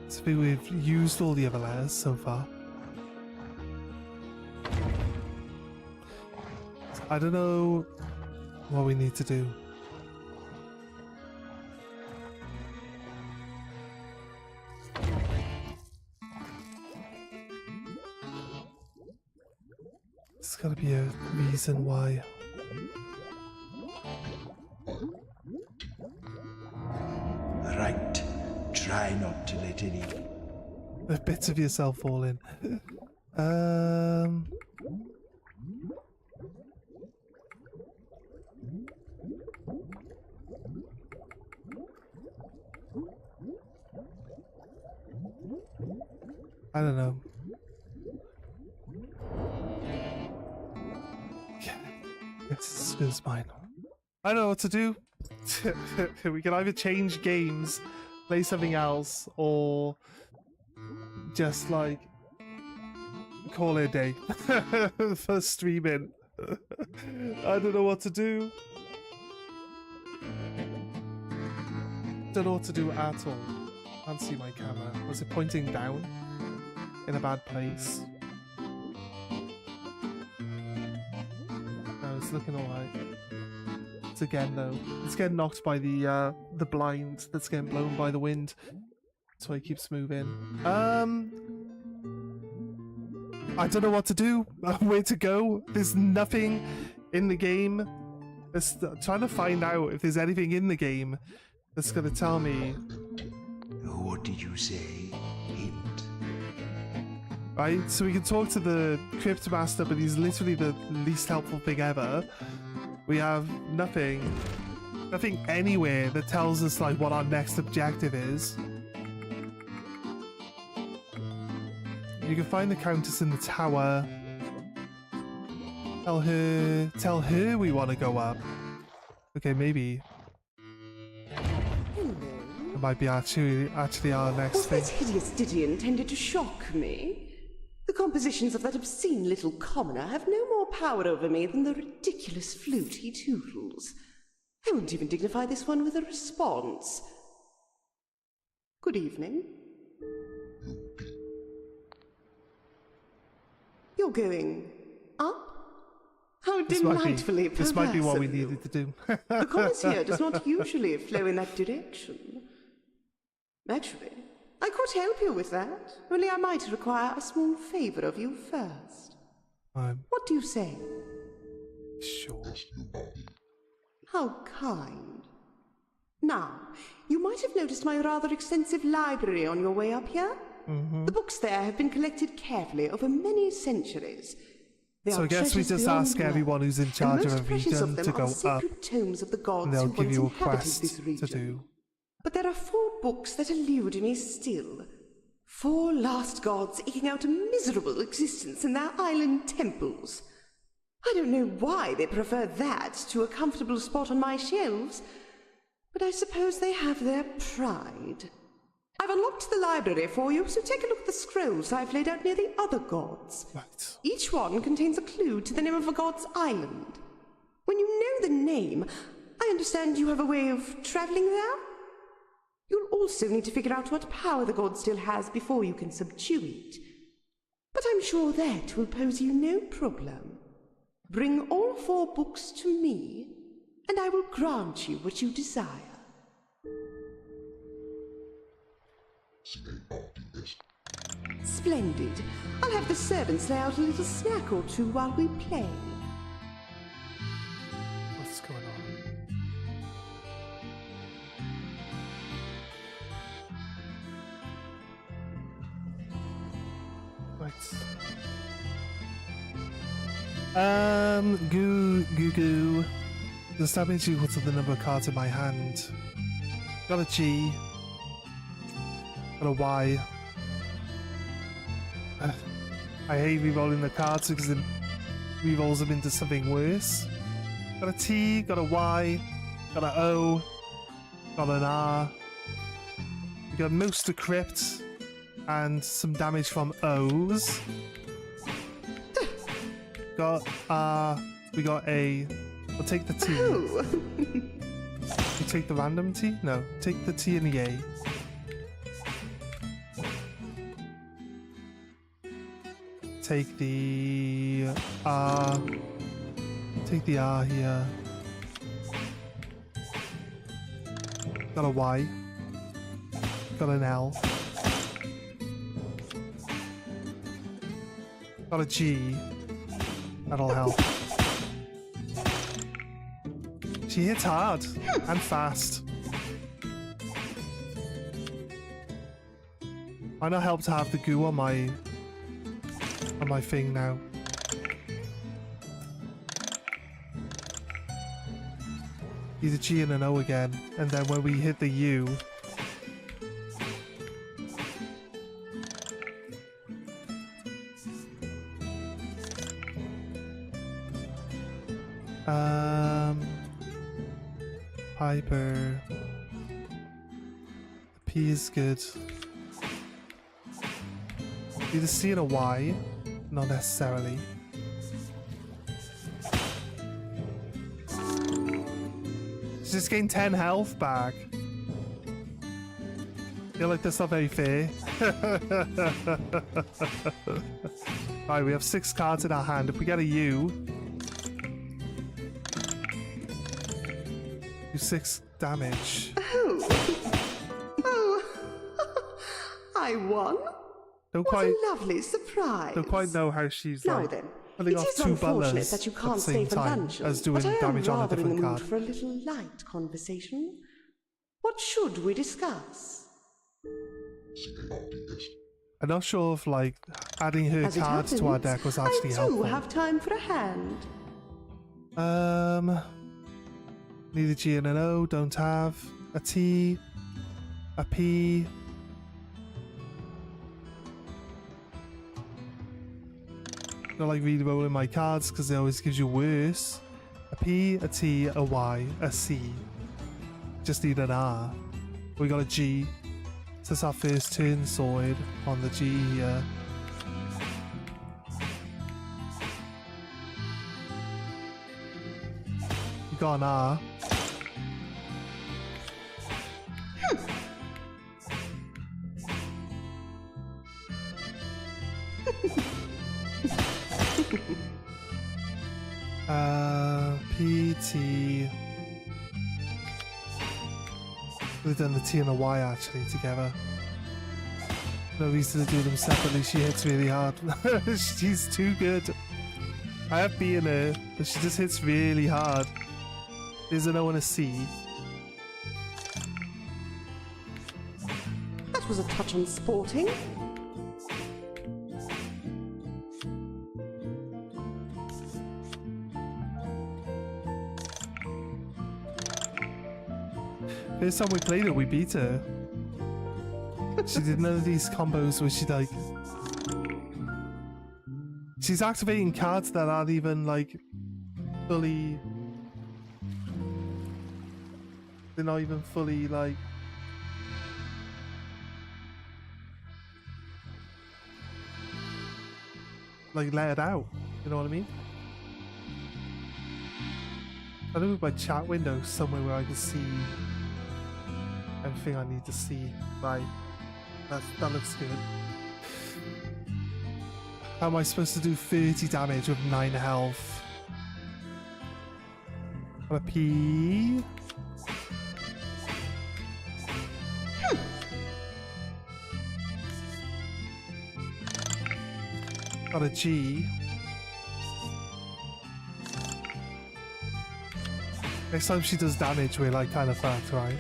So I think we've used all the other letters so far. I don't know what we need to do. There's gotta be a reason why.
Right. Try not to let any
The bits of yourself falling. I don't know. Yeah, it's mine. I don't know what to do. We can either change games, play something else, or just like call it a day for streaming. I don't know what to do. Don't know what to do at all. Can't see my camera. Was it pointing down in a bad place? No, it's looking alright. It's again though. It's getting knocked by the blind that's getting blown by the wind. That's why it keeps moving. I don't know what to do. Where to go? There's nothing in the game. Trying to find out if there's anything in the game that's gonna tell me.
What did you say? Hint?
Right, so we can talk to the cryptmaster, but he's literally the least helpful thing ever. We have nothing anywhere that tells us like what our next objective is. You can find the countess in the tower. Tell her we want to go up. Okay, maybe. It might be actually our next
Was
thing.
that hideous ditty intended to shock me? The compositions of that obscene little commoner have no more power over me than the ridiculous flute he tootles. I won't even dignify this one with a response. Good evening. You're going up? How delightfully perverse.
This might be what we
of you.
needed to do.
The commerce here does not usually flow in that direction. Actually, I could help you with that, only I might require a small favour of you first. What do you say?
Sure.
How kind. Now, you might have noticed my rather extensive library on your way up here. The books there have been collected carefully over many centuries. They
So
are
I guess we
treasures
just
beyond
ask
words,
everyone who's in
and
charge of
most
a
precious
region
them
to
are
go
the
up,
sacred tomes of the gods
and they'll
who
give
once
you a
inhabited
quest
this region.
to do.
But there are 4 books that elude me still. 4 lost gods eking out a miserable existence in their island temples. I don't know why they prefer that to a comfortable spot on my shelves, but I suppose they have their pride. I've unlocked the library for you, so take a look at the scrolls I've laid out near the other gods.
Right.
Each one contains a clue to the name of a god's island. When you know the name, I understand you have a way of travelling there? You'll also need to figure out what power the god still has before you can subdue it. But I'm sure that will pose you no problem. Bring all 4 books to me, and I will grant you what you desire. Splendid. I'll have the servants lay out a little snack or two while we play.
What's going on? Right. Goo. The damage equal to the number of cards in my hand. Got a G. Got a Y. I hate re-rolling the cards because it re-rolls them into something worse. Got a T, got a Y, got an O, got an R. We got most of crypt and some damage from O's. Got R, we got A. We'll take the T.
Oh.
You take the random T? No, take the T and the A. Take the R. Take the R here. Got a Y. Got an L. Got a G. That'll help. She hits hard and fast. Might not help to have the goo on my thing now. Either G and an O again, and then when we hit the U, Hyper. The P is good. Either C and a Y, not necessarily. Just gain 10 health back. Feel like that's not very fair. Alright, we have 6 cards in our hand. If we get a U, do 6 damage.
Oh, I won?
Don't
What
quite,
a lovely surprise.
don't quite know how she's
Now
like
then,
pulling
it
off
is
2
unfortunate
butlers
that you
at
can't
the
stay
same
for
time
luncheon,
as doing
but I am
damage on a
rather in the
different
mood
card.
for a little light conversation. What should we discuss?
I'm not sure if like adding her
As it
cards to our
happens,
deck was actually
I do
helpful.
have time for a hand.
Need a G and an O, don't have. A T, a P. I don't like re-rolling my cards because it always gives you worse. A P, a T, a Y, a C. Just need an R. We got a G. So that's our first turn sorted on the G here. We got an R. P, T. We've done the T and the Y actually together. No reason to do them separately. She hits really hard. She's too good. I have B in her, but she just hits really hard. There's an O and a C.
That was a touch unsporting.
First time we played her, we beat her. She did none of these combos where she like... She's activating cards that aren't even like fully... They're not even fully like... let it out. You know what I mean? I don't know my chat window somewhere where I can see everything I need to see. Right. That looks good. How am I supposed to do 30 damage with 9 health? Got a P. Got a G. Next time she does damage, we're like kind of fucked, right?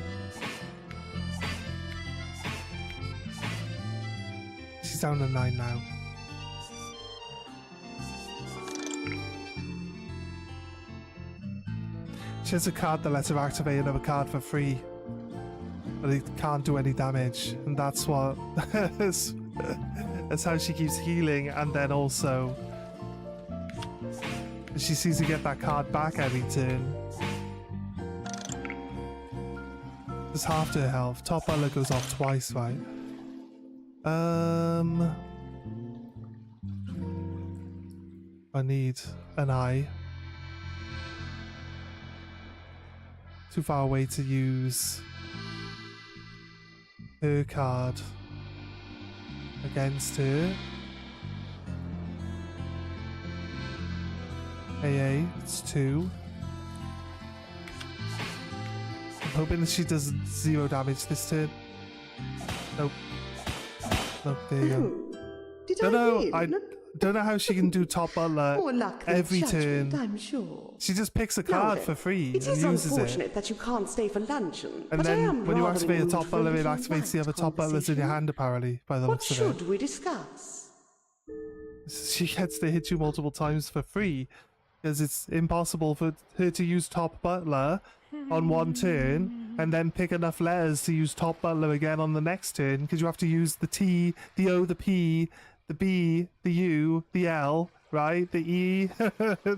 She's down to 9 now. She has a card that lets her activate another card for free, but it can't do any damage, and that's what. That's how she keeps healing, and then also she seems to get that card back every turn. Just half her health. Top butler goes off twice, right? I need an I. Too far away to use her card against her. AA, it's 2. I'm hoping that she does 0 damage this turn. Nope. Nope, there you go.
Did
don't know. I
win?
don't know how she can do top butler
More luck than
every
judgment,
turn.
I'm sure.
She just picks a
Now
card
then,
for free
it
and
is
uses
unfortunate
it.
that you can't stay for luncheon,
And
but I
then
am
when you
rather
activate
in
a
the
top
mood for
butler, it
little
activates the
light
other top butlers in your
conversation.
hand, apparently, by the
What
looks of
should
it.
we discuss?
She gets to hit you multiple times for free because it's impossible for her to use top butler on one turn and then pick enough letters to use top butler again on the next turn, because you have to use the T, the O, the P, the B, the U, the L, right? The E,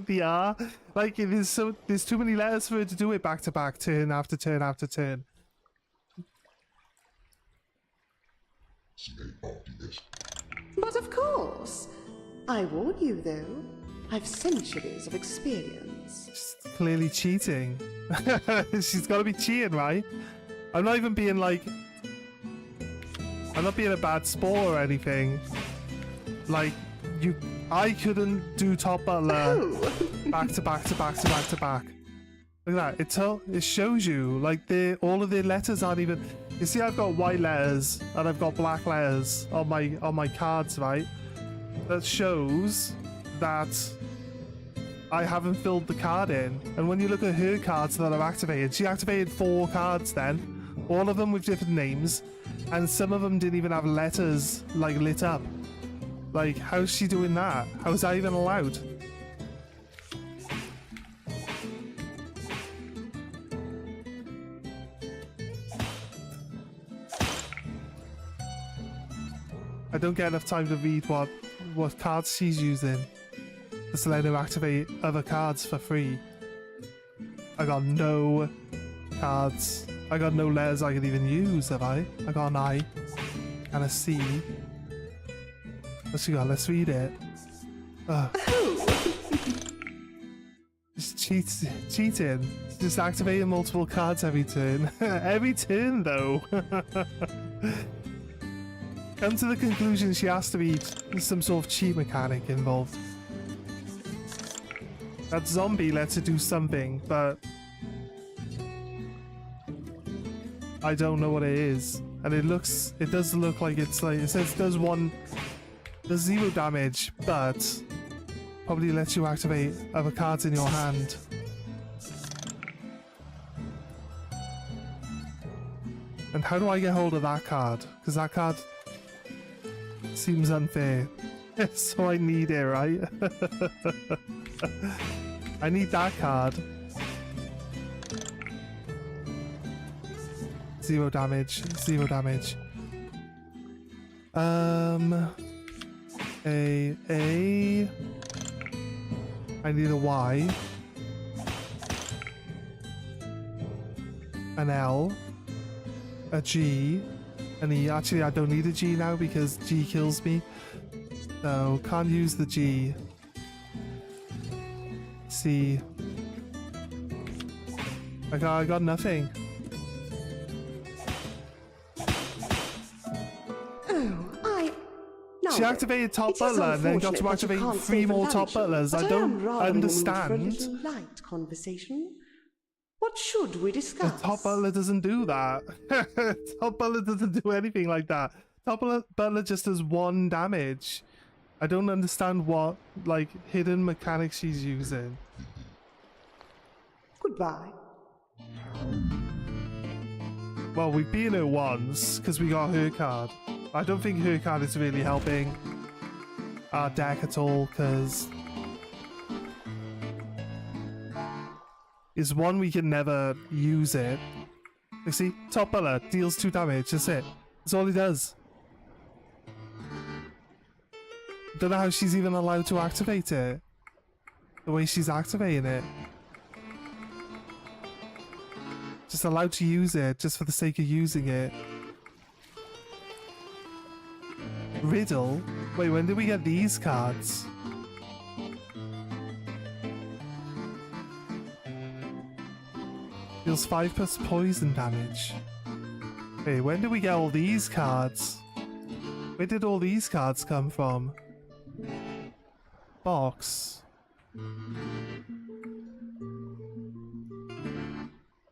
the R. Like, there's too many letters for her to do it back to back, turn after turn after turn.
But of course. I warn you, though. I've centuries of experience.
She's clearly cheating. She's got to be cheating, right? I'm not even being like... I'm not being a bad sport or anything. Like, I couldn't do top butler back to back to back to back to back. Look at that. It shows you, like, all of the letters aren't even... You see, I've got white letters and I've got black letters on my cards, right? That shows that I haven't filled the card in. And when you look at her cards that I've activated, she activated 4 cards then, all of them with different names, and some of them didn't even have letters like lit up. Like, how's she doing that? How is that even allowed? I don't get enough time to read what cards she's using. Just let her activate other cards for free. I got no cards. I got no letters I can even use, have I? I got an I and a C. What's she got? Let's read it. Just cheating. Just activating multiple cards every turn. Every turn, though. Come to the conclusion she has to be some sort of cheat mechanic involved. That zombie lets her do something, but I don't know what it is. And it does look like it's like, it says does 0 damage, but probably lets you activate other cards in your hand. And how do I get hold of that card? Because that card seems unfair. So I need it, right? I need that card. 0 damage. 0 damage. A. I need a Y. An L. A G. An E. Actually, I don't need a G now because G kills me. So, can't use the G. C. I got nothing. She activated top butler and then got to activate 3 more top butlers. I don't understand.
Light conversation. What should we discuss?
The top butler doesn't do that. Top butler doesn't do anything like that. Top butler just does 1 damage. I don't understand what, like, hidden mechanics she's using.
Goodbye.
Well, we've beaten her once because we got her card. I don't think her card is really helping our deck at all, because it's one we can never use it. You see, top butler deals 2 damage. That's it. That's all he does. Don't know how she's even allowed to activate it. The way she's activating it. Just allowed to use it just for the sake of using it. Riddle? Wait, when did we get these cards? Deals 5+ poison damage. Wait, when did we get all these cards? Where did all these cards come from? Box.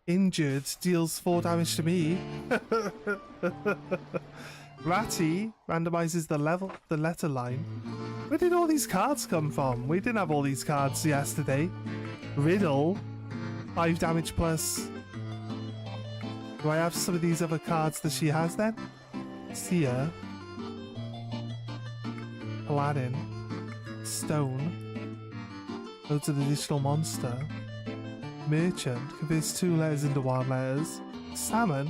Injured deals 4 damage to me. Ratty randomizes the letter line. Where did all these cards come from? We didn't have all these cards yesterday. Riddle, 5 damage plus. Do I have some of these other cards that she has then? Seer, Paladin, Stone, loads of additional monster, Merchant, converts 2 letters into wild letters, Salmon,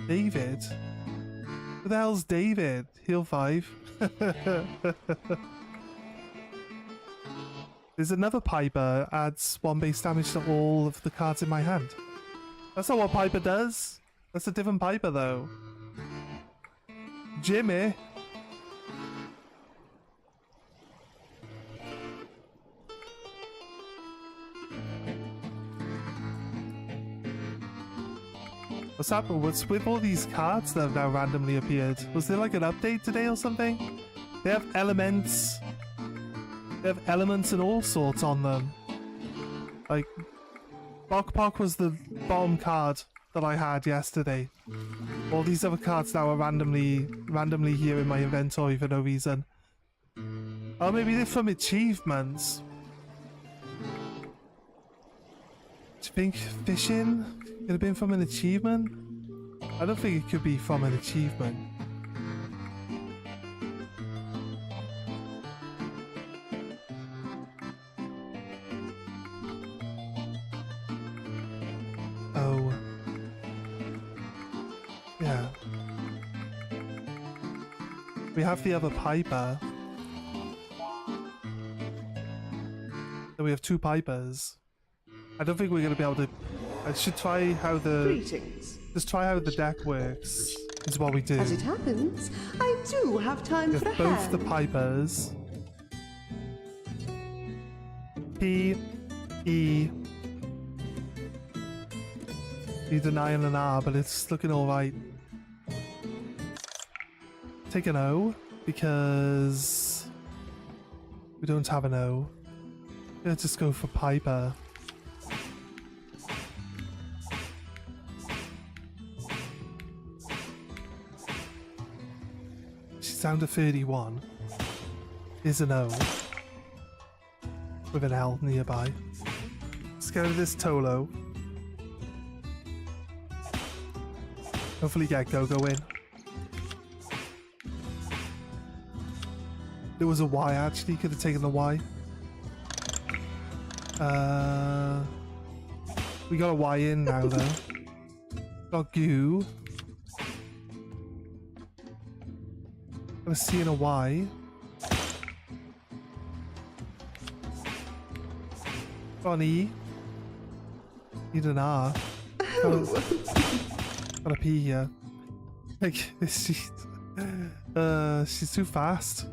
David. Who the hell's David? Heal 5. There's another Piper, adds 1 base damage to all of the cards in my hand. That's not what Piper does. That's a different Piper though. Jimmy. What's happened? What's with all these cards that have now randomly appeared? Was there like an update today or something? They have elements. They have elements and all sorts on them. Like, Bok was the bottom card that I had yesterday. All these other cards now are randomly here in my inventory for no reason. Oh, maybe they're from achievements. Do you think fishing could have been from an achievement? I don't think it could be from an achievement. Oh. Yeah. We have the other Piper. So we have 2 Pipers. I don't think we're going to be able to... I should try how the...
Greetings.
Just try how the deck works, is what we do.
As it happens, I do have time
We
for a
have both
hand.
the Pipers. P, E. Need an I and an R, but it's looking alright. Take an O, because we don't have an O. Let's just go for Piper. She's down to 31. Is an O. With an L nearby. Let's go to this Tolo. Hopefully get Go-Go in. There was a Y actually, could have taken the Y. We got a Y in now though. Got Goo. Got a C and a Y. Got an E. Need an R. Got a P here. Like, she's too fast.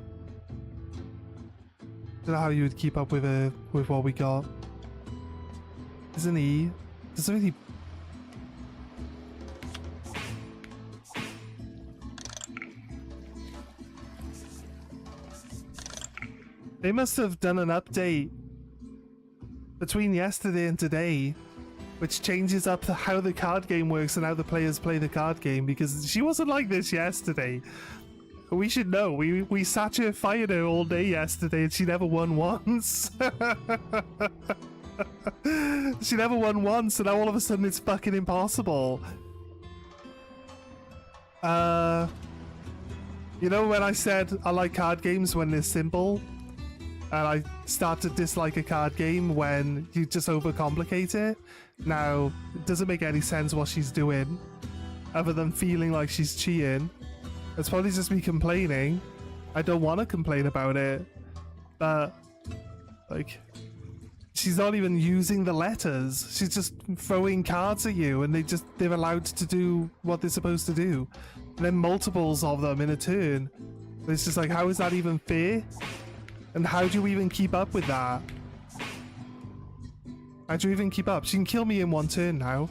Don't know how you would keep up with her, with what we got. There's an E. Does it really... They must have done an update between yesterday and today, which changes up how the card game works and how the players play the card game, because she wasn't like this yesterday. We should know. We sat here fired her all day yesterday and she never won once. She never won once, and now all of a sudden it's fucking impossible. You know when I said I like card games when they're simple? And I start to dislike a card game when you just overcomplicate it. Now, it doesn't make any sense what she's doing, other than feeling like she's cheating. It's probably just me complaining. I don't want to complain about it, but like, she's not even using the letters. She's just throwing cards at you, and they're allowed to do what they're supposed to do. And then multiples of them in a turn. It's just like, how is that even fair? And how do you even keep up with that? How do you even keep up? She can kill me in one turn now.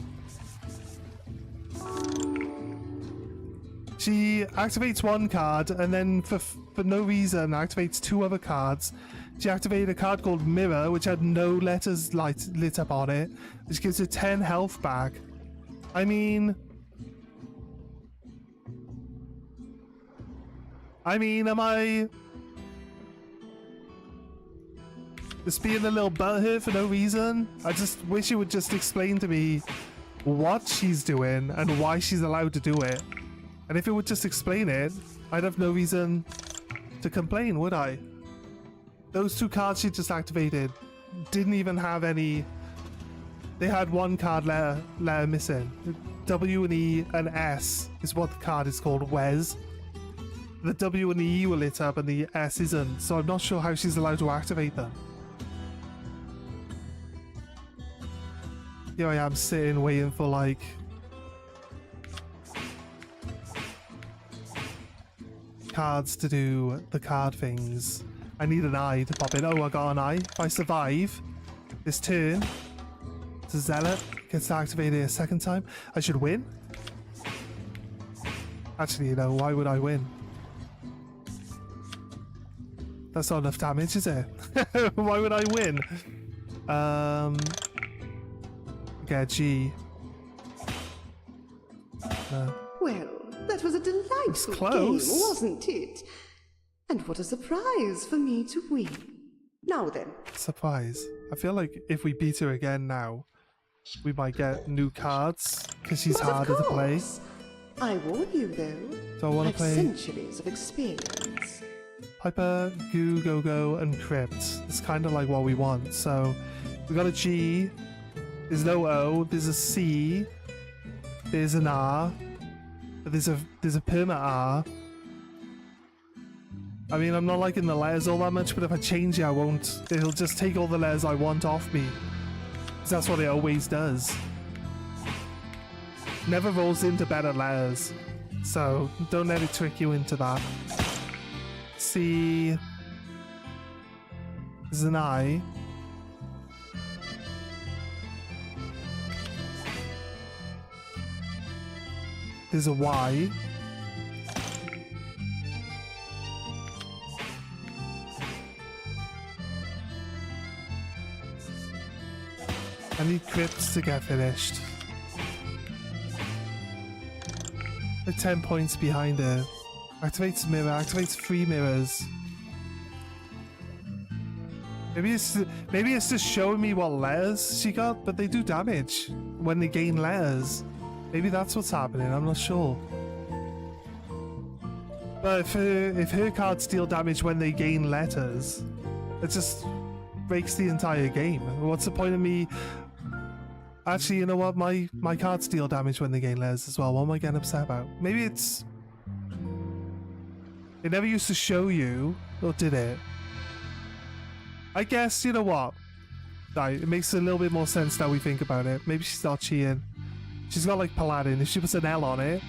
She activates one card, and then for no reason activates 2 other cards. She activated a card called Mirror, which had no letters lit up on it, which gives her 10 health back. I mean... I mean, am I just being a little butthurt for no reason? I just wish it would just explain to me what she's doing and why she's allowed to do it. And if it would just explain it, I'd have no reason to complain, would I? Those two cards she just activated didn't even have any. They had one card letter missing. W and E and S is what the card is called, Wes. The W and the E were lit up and the S isn't, so I'm not sure how she's allowed to activate them. Here I am sitting waiting for like cards to do the card things. I need an eye to pop in. Oh, I got an eye. If I survive this turn, the Zealot gets activated a second time. I should win. Actually, you know, why would I win? That's not enough damage, is it? Why would I win? Get G.
Well, that was a delightful game, wasn't it? And what a surprise for me to win. Now then.
Surprise. I feel like if we beat her again now, we might get new cards, because she's harder to play.
I warn you though,
So I want to play
centuries of experience.
Piper, Goo, Go-Go, and Crypt. It's kind of like what we want. So we got a G, there's no O, there's a C, there's an R, there's a perma R. I mean, I'm not liking the letters all that much, but if I change it, I won't. It'll just take all the letters I want off me. Because that's what it always does. Never rolls into better letters. So don't let it trick you into that. C. There's an I. There's a Y. I need crypts to get finished. They're 10 points behind it. Activates mirror, activates 3 mirrors. Maybe it's just showing me what letters she got, but they do damage when they gain letters. Maybe that's what's happening, I'm not sure. But if her cards deal damage when they gain letters, it just breaks the entire game. What's the point of me? Actually, you know what? My cards deal damage when they gain letters as well. What am I getting upset about? Maybe it's... It never used to show you, or did it? I guess, you know what? Right, it makes a little bit more sense now we think about it. Maybe she's not cheating. She's got like Paladin. If she puts an L on it,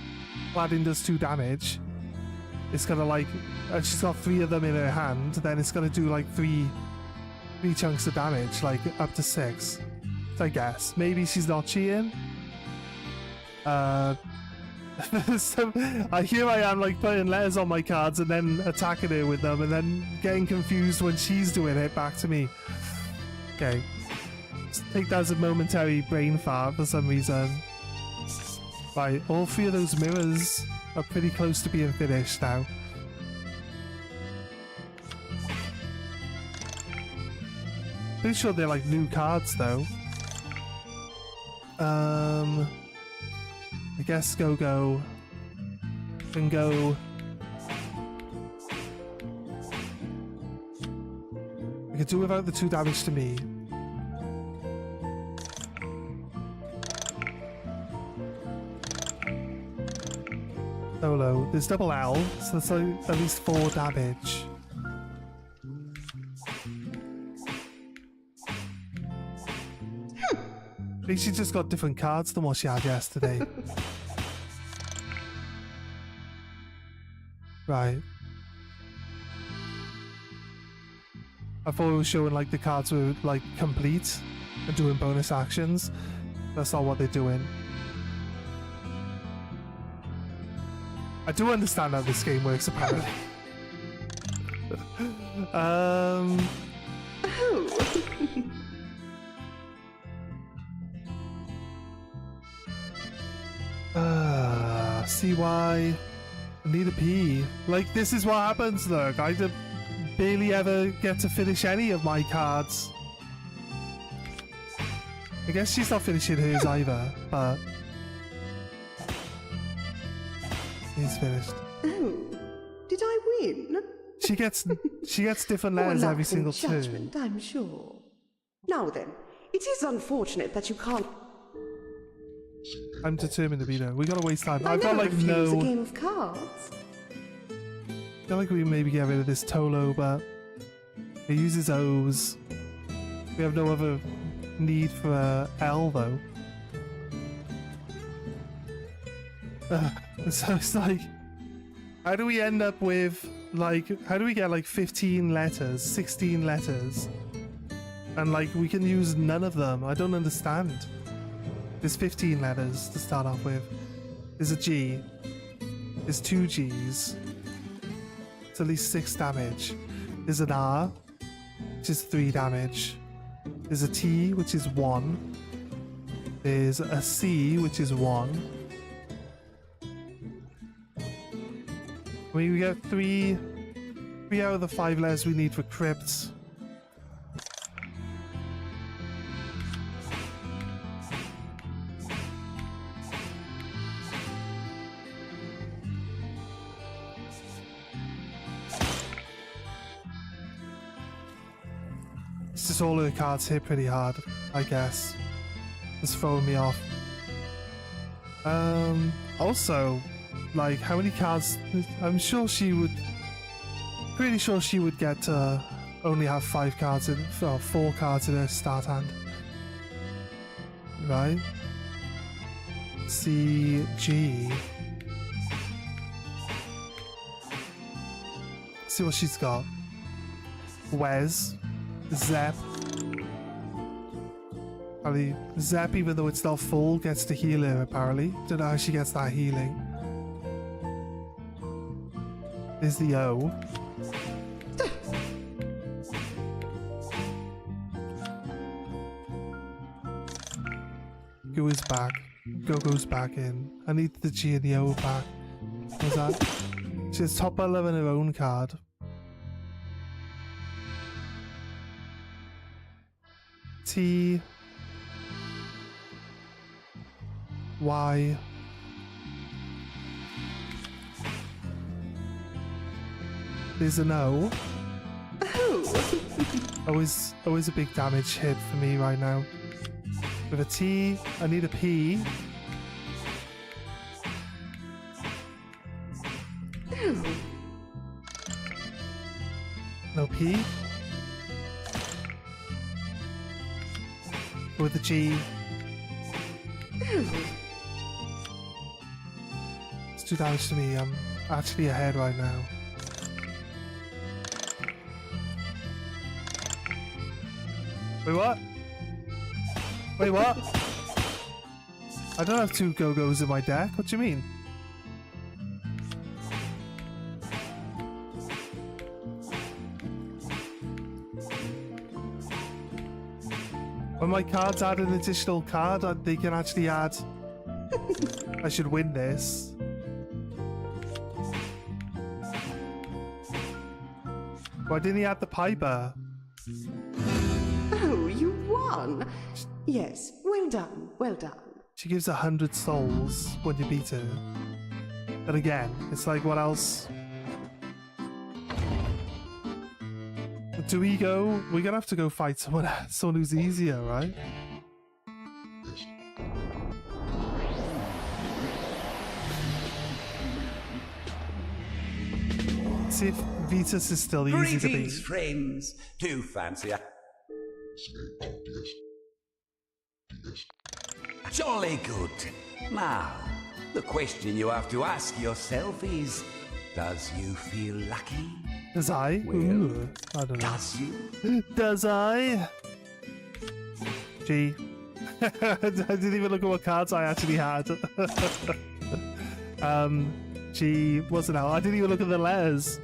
Paladin does 2 damage. It's gonna like... And she's got 3 of them in her hand, then it's gonna do like 3 chunks of damage, like up to 6. I guess. Maybe she's not cheating. So, here I am like putting letters on my cards and then attacking her with them and then getting confused when she's doing it back to me. Okay. Just take that as a momentary brain fart for some reason. Right, all 3 of those mirrors are pretty close to being finished now. Pretty sure they're like new cards though. I guess Go-Go can go. I could do without the 2 damage to me. Solo. There's double L, so that's like at least 4 damage. At least she just got different cards than what she had yesterday. Right. I thought it was showing like the cards were like complete and doing bonus actions. That's not what they're doing. I do understand how this game works apparently. CY. I need a pee. Like, this is what happens, look. Barely ever get to finish any of my cards. I guess she's not finishing hers either, but... He's finished.
Oh, did I win?
She gets different letters every single turn.
Judgment, I'm sure. Now then, it is unfortunate that you can't.
I'm determined to be there. We gotta waste time.
I
I've got
never
like
refuse
no.
a game of cards.
I feel like we maybe get rid of this Tolo, but it uses O's. We have no other need for L though. So it's like, how do we end up with like, how do we get like 15 letters, 16 letters, and like we can use none of them? I don't understand. There's 15 letters to start off with. There's a G. There's 2 G's. It's at least 6 damage. There's an R, which is 3 damage. There's a T, which is 1. There's a C, which is 1. I mean, we get 3 out of the 5 letters we need for crypts. It's just all of the cards hit pretty hard, I guess. It's throwing me off. Also, like, how many cards? I'm sure she would. Pretty sure she would get to only have 5 cards in, or 4 cards in her start hand. Right? C, G. See what she's got. Wes, Zep. Apparently, Zep, even though it's not full, gets to heal her, apparently. Don't know how she gets that healing. There's the O. Go is back. Go goes back in. I need the G and the O back. What's that? She has top 11 her own card. T. Y. There's an O. O is a big damage hit for me right now. With a T, I need a P. No P. With a G. It's 2 damage to me. I'm actually ahead right now. Wait, what? Wait, what? I don't have 2 Go-Go's in my deck. What do you mean? When my cards add an additional card, they can actually add... I should win this. Why didn't he add the Piper?
Oh, you won! Yes, well done, well done.
She gives 100 souls when you beat her. But again, it's like, what else? Do we go? We're gonna have to go fight someone who's easier, right? See if Vitus is still easy to beat.
Greetings, friends. Do fancy a... Jolly good. Now, the question you have to ask yourself is, does you feel lucky?
Does I?
Well,
Ooh, I don't know.
Does you?
Does I? G. I didn't even look at what cards I actually had. G wasn't out. I didn't even look at the letters.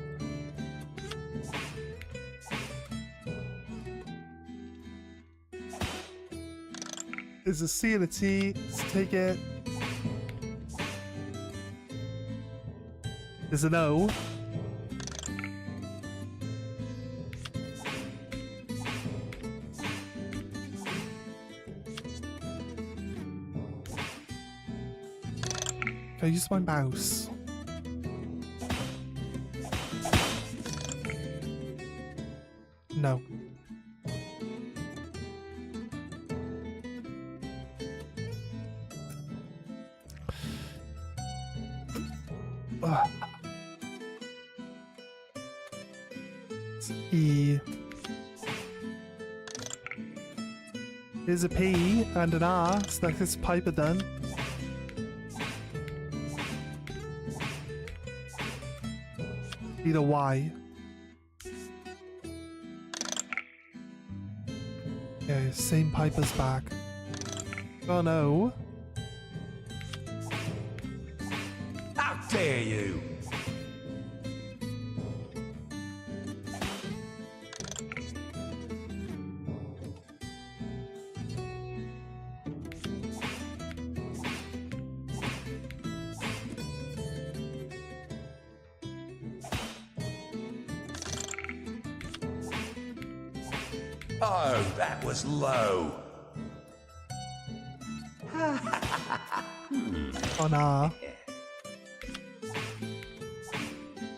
There's a C and a T. Let's take it. There's an O. Can I use my mouse? No. Ugh. It's E. Here's a P and an R, so that is Piper done. Need a Y. Okay, same Piper's back. Oh no.
How dare you! Oh, that was low.
On R.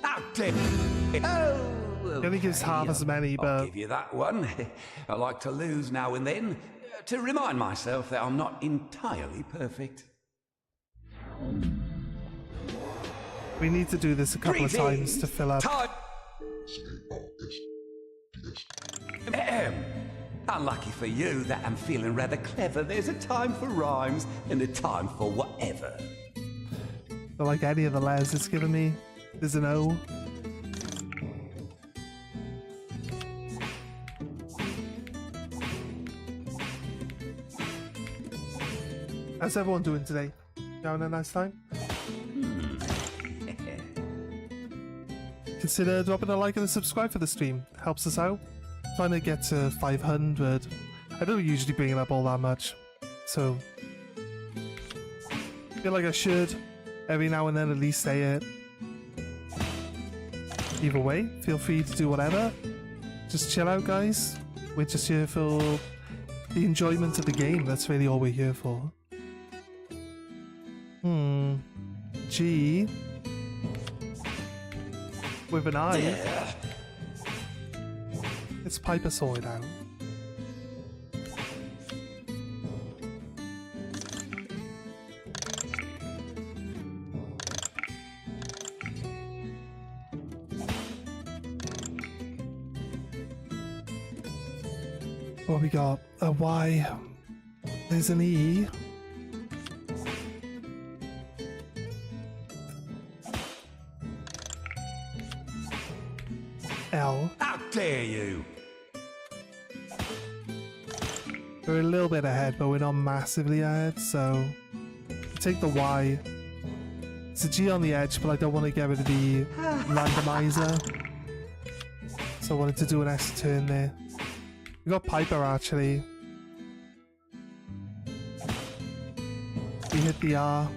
How dare you! Oh,
He only gives half as many,
I'll
but
give you that one. I like to lose now and then, to remind myself that I'm not entirely perfect.
we need to do this a couple of times to fill up.
Time. Unlucky for you that I'm feeling rather clever. There's a time for rhymes and a time for whatever.
But like any of the letters it's given me, there's an O. How's everyone doing today? You having a nice time? Consider dropping a like and a subscribe for the stream. Helps us out. Trying to get to 500. I don't usually bring it up all that much, so I feel like I should every now and then at least say it. Either way, feel free to do whatever. Just chill out, guys. We're just here for the enjoyment of the game. That's really all we're here for. G with an I.
Yeah.
It's Piper sorted out. What we got? A Y. There's an E. L.
How dare you!
We're a little bit ahead, but we're not massively ahead, so take the Y. It's a G on the edge, but I don't want to get rid of the randomizer. So I wanted to do an S turn there. We got Piper actually. We hit the R.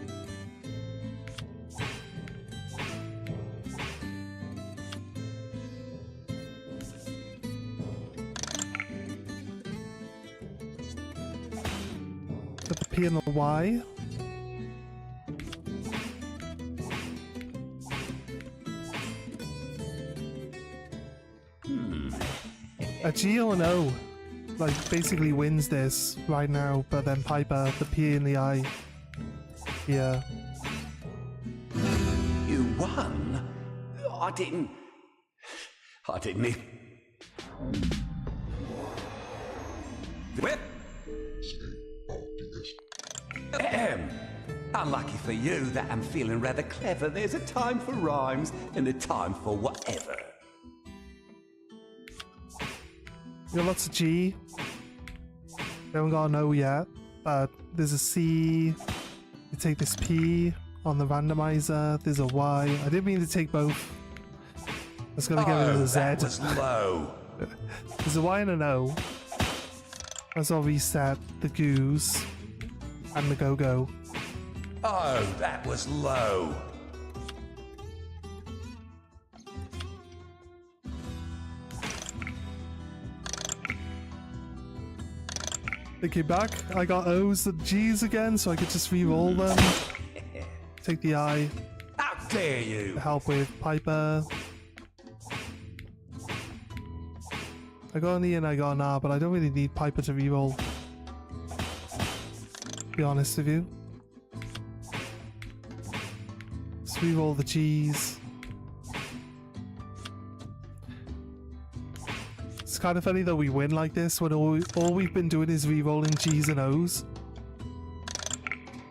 Got the P and the Y. A G or an O, like, basically wins this right now, but then Piper, the P and the I. Yeah.
You won? I didn't even... Well... Unlucky for you that I'm feeling rather clever. There's a time for rhymes and a time for whatever.
We got lots of G. We haven't got an O yet, but there's a C. You take this P on the randomizer. There's a Y. I didn't mean to take both. I was gonna get rid of the Z.
That was low.
There's a Y and an O. As I'll reset the goose and the go-go.
Oh, that was low.
They came back. I got O's and G's again, so I could just re-roll them. Take the I.
How dare you!
To help with Piper. I got an E and I got an R, but I don't really need Piper to re-roll. To be honest with you. Let's re-roll the G's. It's kind of funny that we win like this when all we've been doing is re-rolling G's and O's.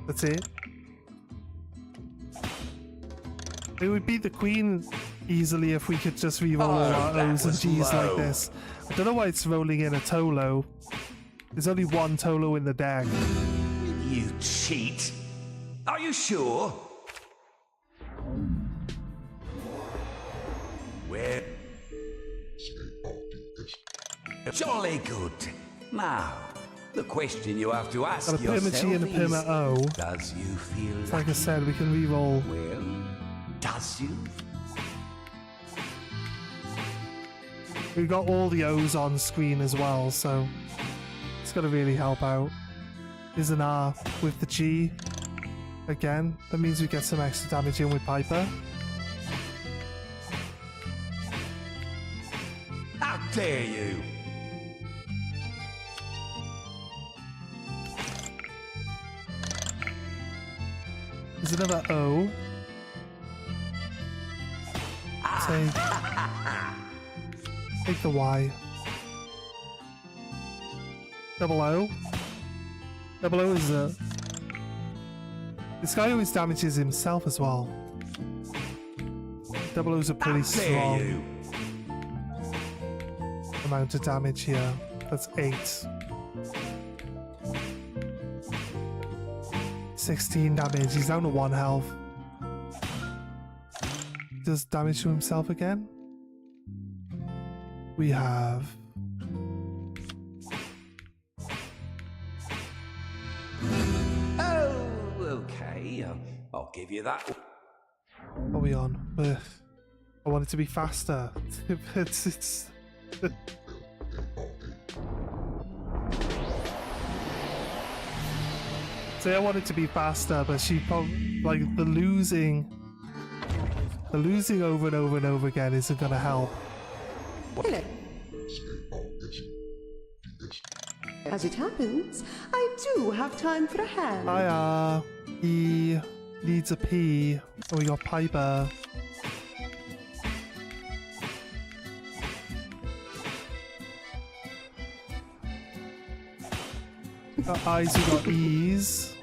That's it. It would beat the Queen easily if we could just re-roll our O's and G's like this. I don't know why it's rolling in a Tolo. There's only one Tolo in the deck.
You cheat! Are you sure? Where? Jolly good. Now, the question you have to ask
Got a Perma G and a
yourself
Perma O.
is, does you feel
Like I said, we can re-roll.
Well, does you?
We got all the O's on screen as well, so it's gonna really help out. There's an R with the G. Again, that means we get some extra damage in with Piper.
How dare you!
There's another O. Take the Y. Double O. Double O is a... This guy always damages himself as well. Double O's a pretty strong amount of damage here. That's 8. 16 damage. He's down to 1 health. Does damage to himself again? We have...
Oh, okay. I'll give you that.
What are we on? I want it to be faster. it's... Say I want it to be faster, but she probably... Like, the losing over and over and over again isn't gonna help.
Hello. As it happens, I do have time for a hand.
Hiya. E needs a P. Oh, we got Piper. Got I's, we got E's.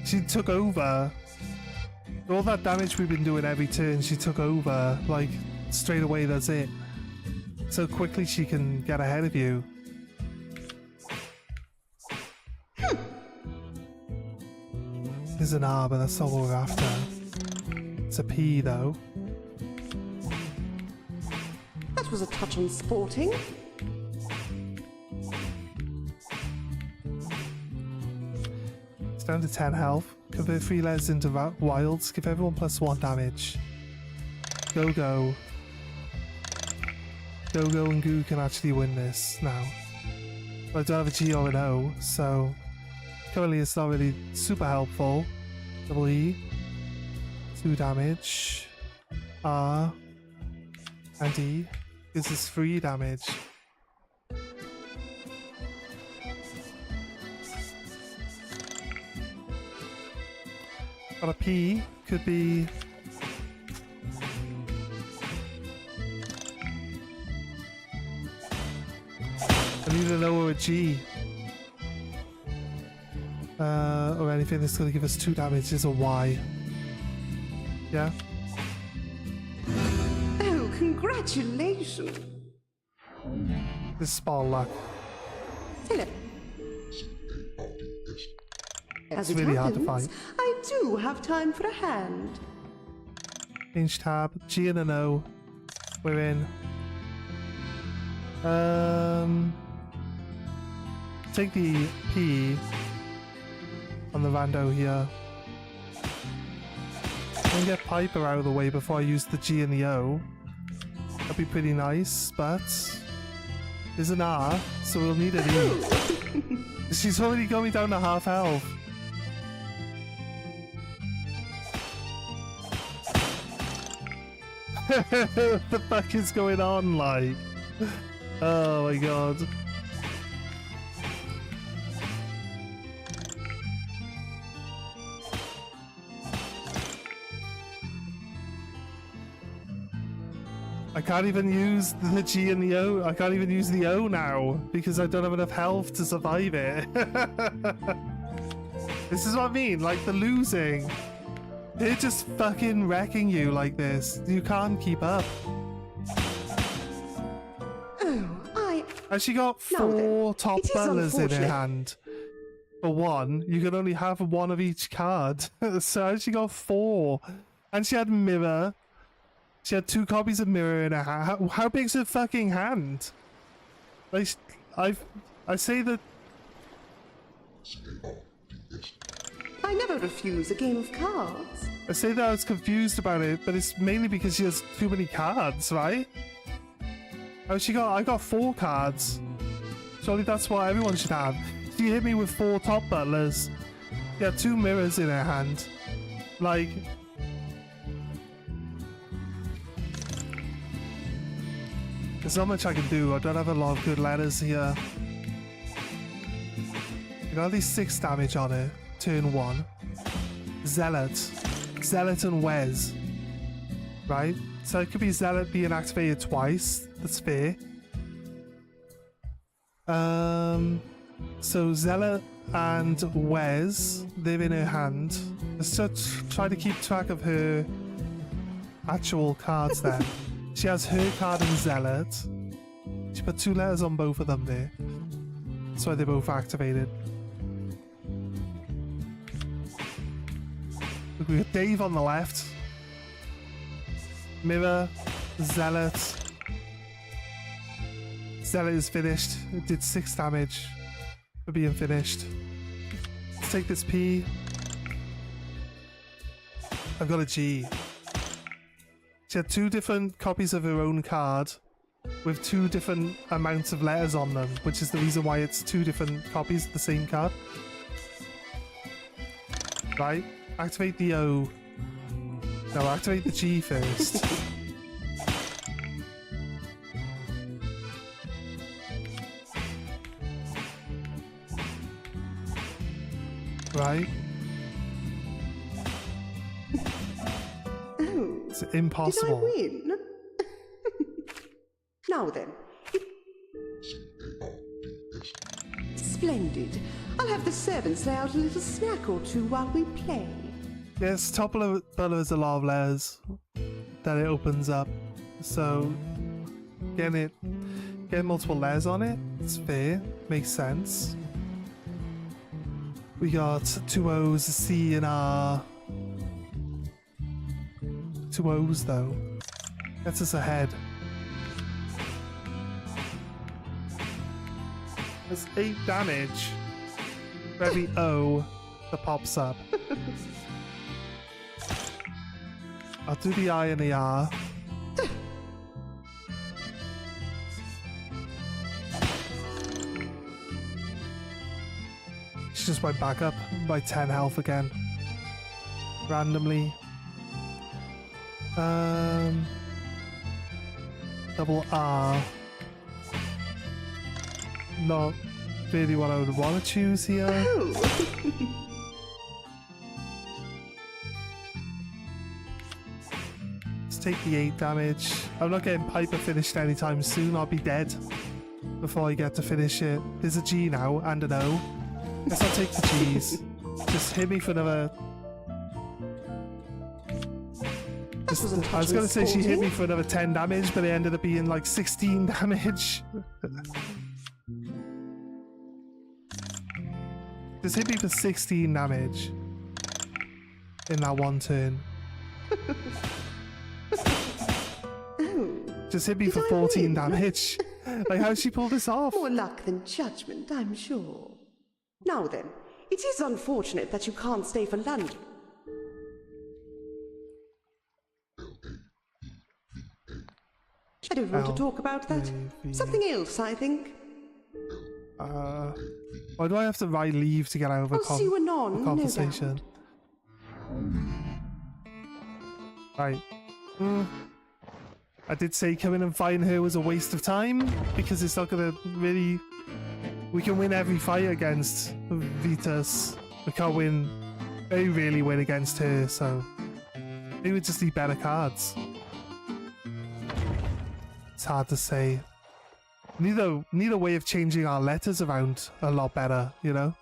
She took over. All that damage we've been doing every turn, she took over. Like, straight away, that's it. So quickly she can get ahead of you. There's an R, but that's not what we're after. It's a P, though.
That was a touch unsporting.
It's down to 10 health. Convert 3 letters into wilds. Give everyone +1 damage. Go-Go. Go-Go and Goo can actually win this now. But I don't have a G or an O, so currently it's not really super helpful. Double E. 2 damage. R. And E. This is 3 damage. Got a P, could be... I need an O or a G. Or anything that's going to give us 2 damage is a Y. Yeah?
Oh, congratulations.
This is spell luck.
Hello.
It's really hard to find.
I do have time for a hand.
Change tab. G and an O. We're in. take the P on the rando here. And get Piper out of the way before I use the G and the O. That'd be pretty nice, but there's an R, so we'll need an E. She's already got me down to half health. What the fuck is going on, like? Oh my god. I can't even use the G and the O. I can't even use the O now because I don't have enough health to survive it. This is what I mean, like the losing. They're just fucking wrecking you like this. You can't keep up. And she got 4 top butlers in her hand. For one, you can only have one of each card. So she got 4. And she had mirror. She had 2 copies of mirror in her hand. How big's her fucking hand? Like, I say that...
I never refuse a game of cards.
I say that I was confused about it, but it's mainly because she has too many cards, right? Oh, I got 4 cards. Surely that's what everyone should have. She hit me with 4 top butlers. She had 2 mirrors in her hand. Like... There's not much I can do. I don't have a lot of good letters here. I got at least 6 damage on it. Turn 1. Zealot. Zealot and Wes. Right? So it could be Zealot being activated twice. That's fair. So Zealot and Wes, they're in her hand. Let's just try to keep track of her actual cards then. She has her card and Zealot. She put 2 letters on both of them there. That's why they're both activated. Look, we got Dave on the left. Mirror, Zealot. Zealot is finished. It did 6 damage for being finished. Let's take this P. I've got a G. She had 2 different copies of her own card with 2 different amounts of letters on them, which is the reason why it's 2 different copies of the same card. Right? Activate the O. No, activate the G first. Right? It's impossible.
Did I win? Now then. Splendid. I'll have the servants lay out a little snack or 2 while we play.
Yes, top level is a lot of layers that it opens up. So getting multiple layers on it, it's fair, makes sense. We got 2 O's, a C and R. 2 O's though. Gets us ahead. There's 8 damage for every O that pops up. I'll do the I and the R. She just went back up by 10 health again. Randomly. Double R. Not really what I would want to choose here. Let's take the 8 damage. I'm not getting Piper finished anytime soon. I'll be dead before I get to finish it. There's a G now and an O. Guess I'll take the G's. Just hit me for another... I was going to say she hit me for another 10 damage, but it ended up being like 16 damage. Just hit me for 16 damage in that one turn. Just hit me for 14 damage. Like, how she pulled this off?
More luck than judgment, I'm sure. Now then, it is unfortunate that you can't stay for London. I don't want to talk about that. Something else, I think.
Why do I have to write leave to get out of a,
I'll see you anon,
a conversation? Right. I did say coming and fighting her was a waste of time because it's not gonna really. We can win every fight against Vitas. We can't win. Very rarely win against her, so maybe we just need better cards. It's hard to say. Neither way of changing our letters around a lot better, you know?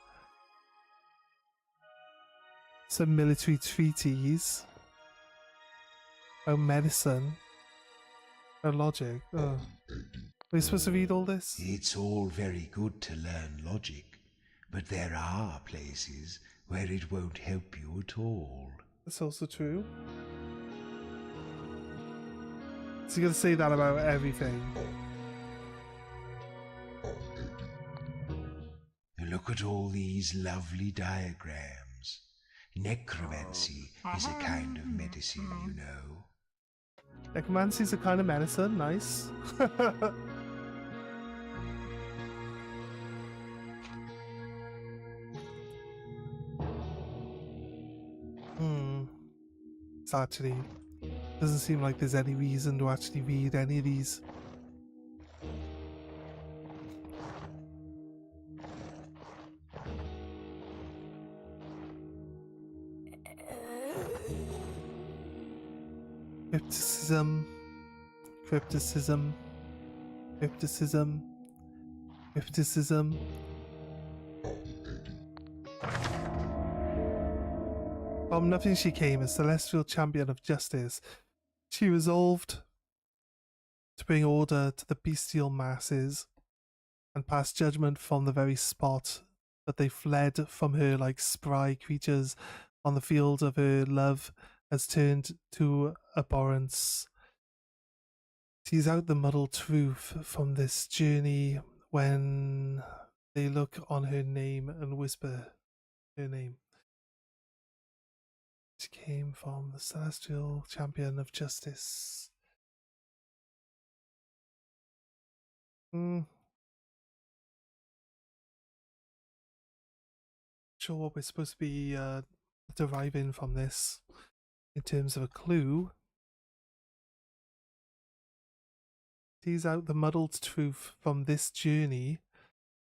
Some military treaties. Oh, medicine. Oh, logic. Oh. Are we supposed to read all this?
It's all very good to learn logic, but there are places where it won't help you at all.
That's also true. Is he gonna say that about everything?
Look at all these lovely diagrams. Necromancy is a kind of medicine, you know.
Necromancy's a kind of medicine, nice. It's actually doesn't seem like there's any reason to actually read any of these. Crypticism, crypticism, crypticism, crypticism. From nothing she came, a celestial champion of justice. She resolved to bring order to the bestial masses and pass judgment from the very spot that they fled from her like spry creatures on the field of her love has turned to abhorrence. Tease out the muddled truth from this journey when they look on her name and whisper her name. She came from the celestial champion of justice. Sure what we're supposed to be deriving from this in terms of a clue. Tease out the muddled truth from this journey,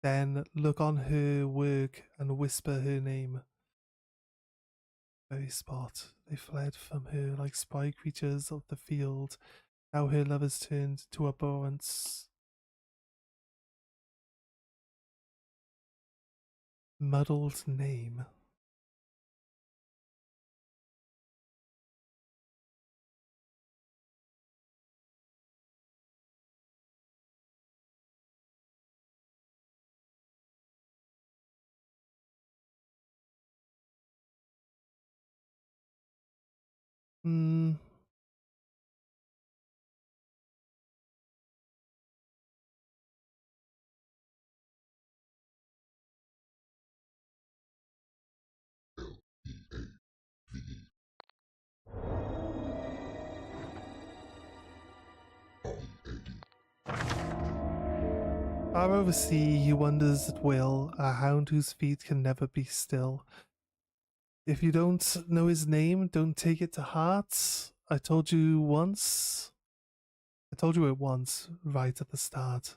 then look on her work and whisper her name. Very spot. They fled from her like spy creatures of the field. Now her lovers turned to abhorrence. Muddled name. Far over sea he wanders at will, a hound whose feet can never be still. If you don't know his name, don't take it to heart. I told you once. I told you it once, right at the start.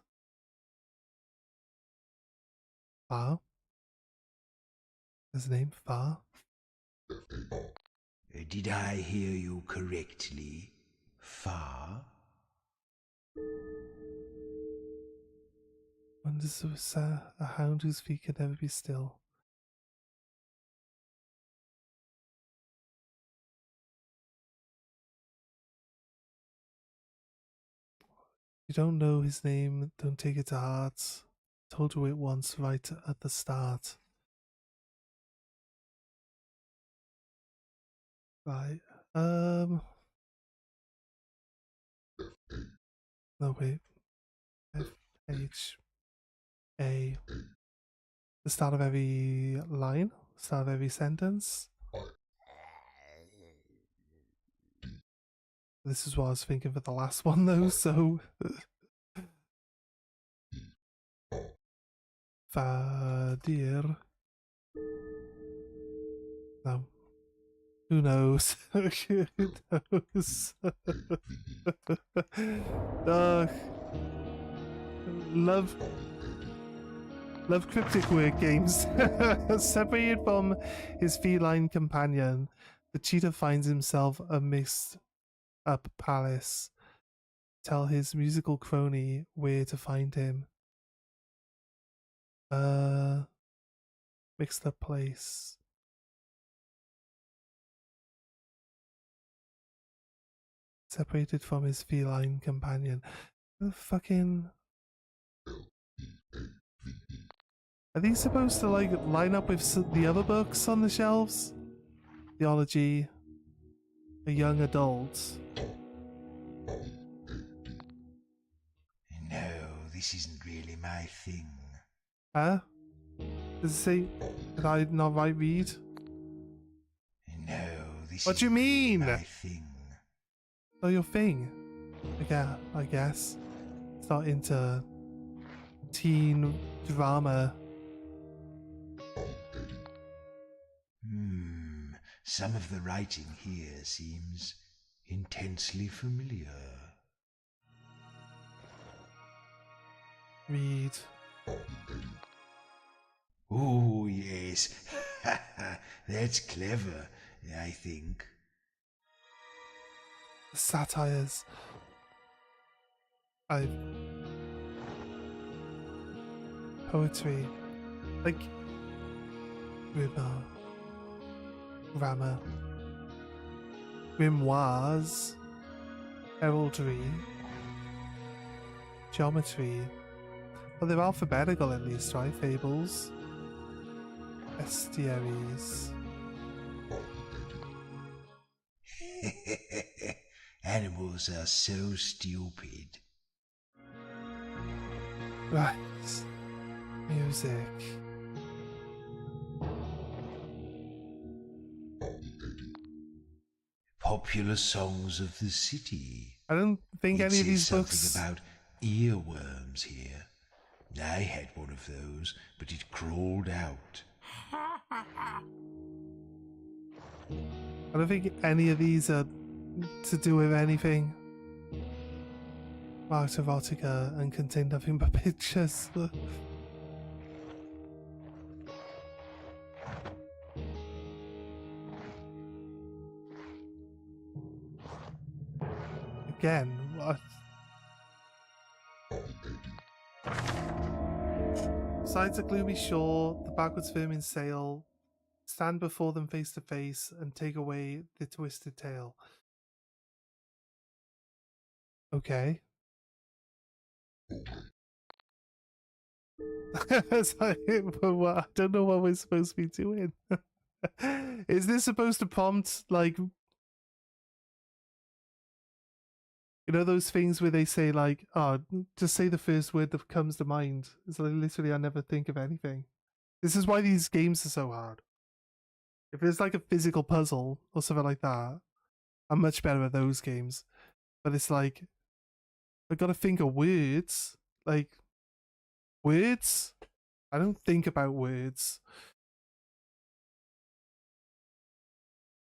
Far? His name? Far?
Did I hear you correctly? Far?
Wanders a hound whose feet can never be still. You don't know his name, don't take it to heart. Told you it once, right at the start. Right. No, wait. H A. The start of every line, start of every sentence. This is what I was thinking for the last one though, so Fadir. No. Who knows? Who knows? Love cryptic word games. Separated from his feline companion, the cheetah finds himself a mixed up palace. Tell his musical crony where to find him. Mixed up place. Separated from his feline companion. The fucking... Are these supposed to like line up with the other books on the shelves? Theology, a young adult.
No, this isn't really my thing.
Huh? Does it say, did I not right read?
No, this
What do you
isn't
mean?
really my thing.
Oh, your thing? Yeah, I guess. It's not into teen drama.
Some of the writing here seems intensely familiar.
Read.
Oh, yes. That's clever, I think.
Satires. Poetry. Like grammar. Grimoires. Heraldry. Geometry. Well, they're alphabetical at least, right? Fables. Bestiaries.
Animals are so stupid.
Right. Music.
Popular songs of the city.
I don't think
It
any of
says
these
something
books...
about earworms here. I had one of those, but it crawled out.
I don't think any of these are to do with anything. Marked erotica and contain nothing but pictures. Again, what? Besides the gloomy shore, the backwards vermin sail, stand before them face to face, and take away the twisted tail. Okay. Sorry, but what? I don't know what we're supposed to be doing. Is this supposed to prompt, like, you know those things where they say, like, oh, just say the first word that comes to mind? It's like, literally, I never think of anything. This is why these games are so hard. If it's like a physical puzzle or something like that, I'm much better at those games. But it's like, I gotta think of words. Like, words? I don't think about words.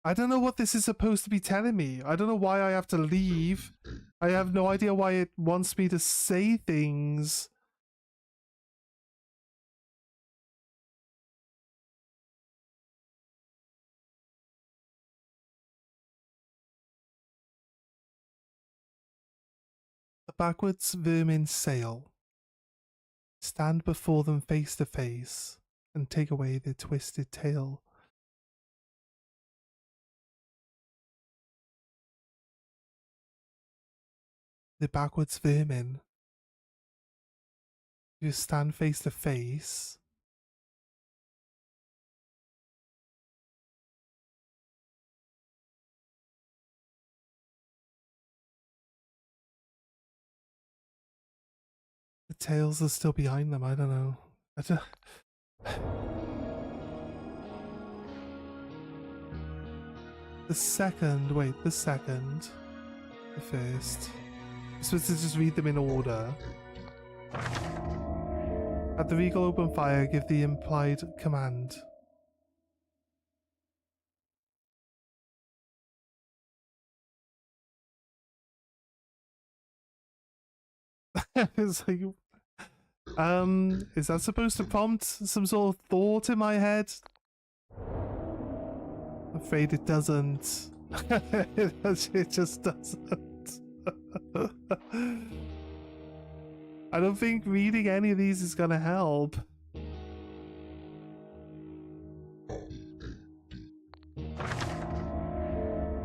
I don't know what this is supposed to be telling me. I don't know why I have to leave. I have no idea why it wants me to say things. The backwards vermin sail. Stand before them face to face and take away their twisted tail. The backwards vermin. You stand face to face. Tails is still behind them. I don't know. The second, the first. I'm supposed to just read them in order. At the Regal open fire, give the implied command. It's like, is that supposed to prompt some sort of thought in my head? I'm afraid it doesn't. It just doesn't. I don't think reading any of these is gonna help.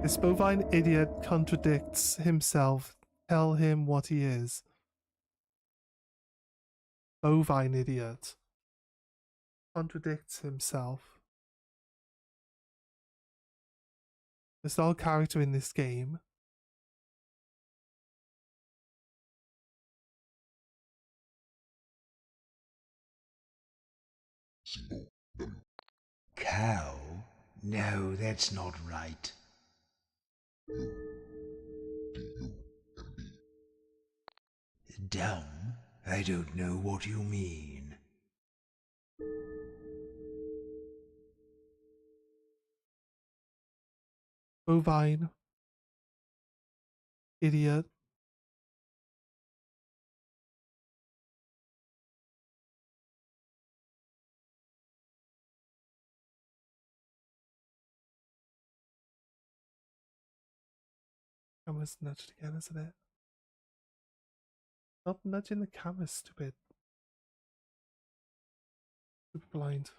This bovine idiot contradicts himself. Tell him what he is. Bovine idiot contradicts himself. There's no character in this game.
Cow? No, that's not right. Dumb? I don't know what you mean.
Bovine idiot. Camera's nudged again, isn't it? Stop nudging the camera, stupid. Super blind.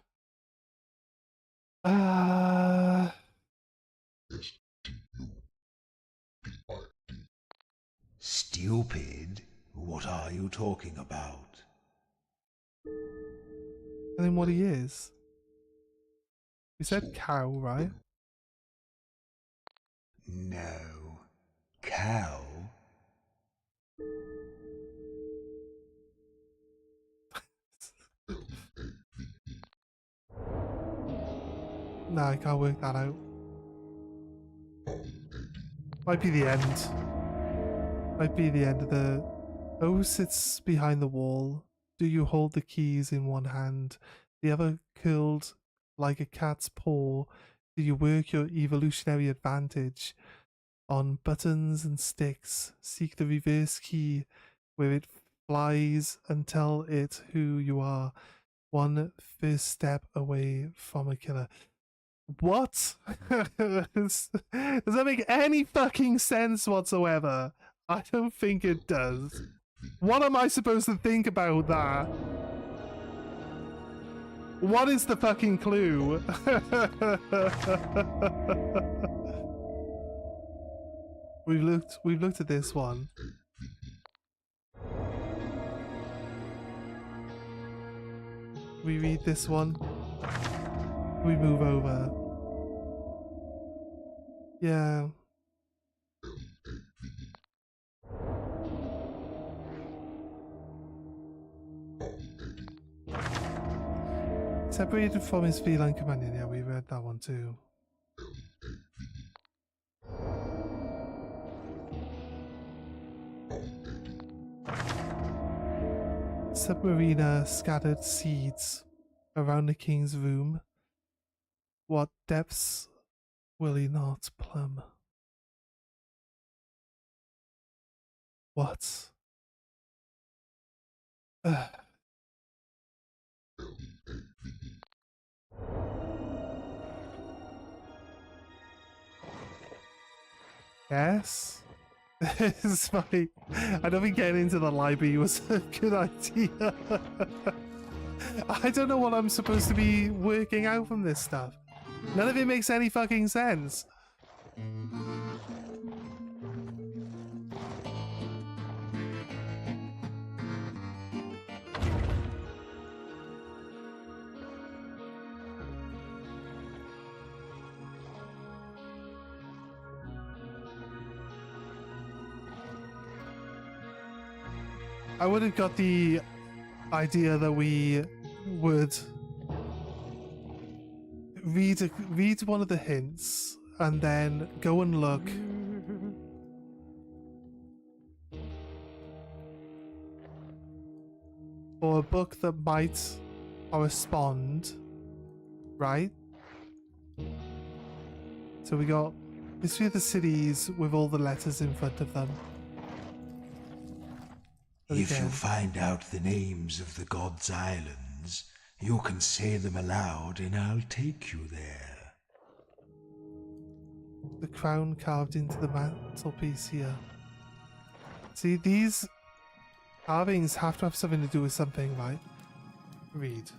Stupid? What are you talking about?
And then what he is. You said cow, right?
No. Cow?
Nah, I can't work that out. Might be the end. Might be the end of the... O sits behind the wall. Do you hold the keys in one hand? The other curled like a cat's paw? Do you work your evolutionary advantage on buttons and sticks? Seek the reverse key where it flies and tell it who you are. One first step away from a killer. What? Does that make any fucking sense whatsoever? I don't think it does. What am I supposed to think about that? What is the fucking clue? We've looked at this one. We read this one. We move over. Yeah. Separated from his feline companion. Yeah, we read that one too. Submariner scattered seeds around the king's room. What depths will he not plumb? What? Yes? It's funny. I don't think getting into the library was a good idea. I don't know what I'm supposed to be working out from this stuff. None of it makes any fucking sense. I would have got the idea that we would read one of the hints and then go and look for a book that might correspond, right? So we got History of the Cities with all the letters in front of them. But
If you
again,
find out the names of the gods' islands, you can say them aloud and I'll take you there.
the crown carved into the mantelpiece here. See, these carvings have to have something to do with something, right? Read.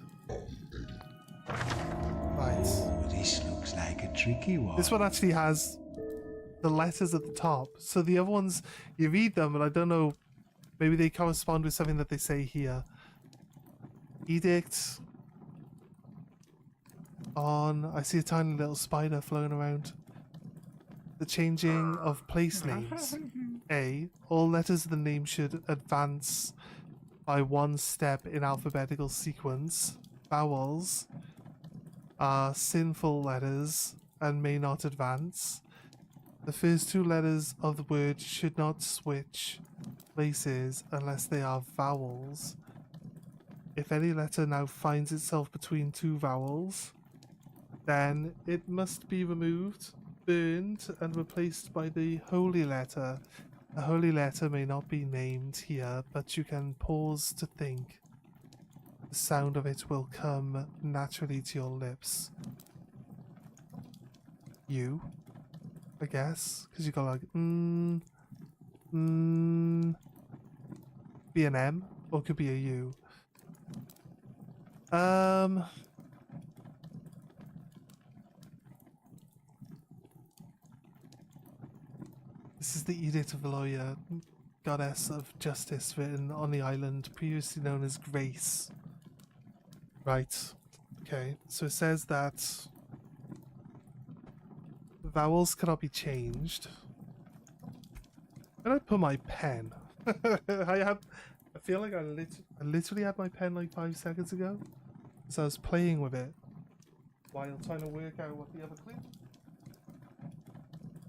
Right.
Oh, this looks like a tricky one.
This one actually has the letters at the top. So the other ones, you read them, but I don't know, maybe they correspond with something that they say here. Edict. On. I see a tiny little spider floating around. The changing of place names. A. All letters of the name should advance by one step in alphabetical sequence. Vowels are sinful letters and may not advance. The first two letters of the word should not switch places unless they are vowels. If any letter now finds itself between two vowels, then it must be removed, burned, and replaced by the holy letter. The holy letter may not be named here, but you can pause to think. The sound of it will come naturally to your lips. You, I guess, because you got like be an M, or it could be a U. This is the Edict of Valoria, goddess of justice, written on the island, previously known as Grace. Right. Okay, so it says that vowels cannot be changed. Where did I put my pen? I feel like I literally had my pen like 5 seconds ago. So I was playing with it while trying to work out what the other clip.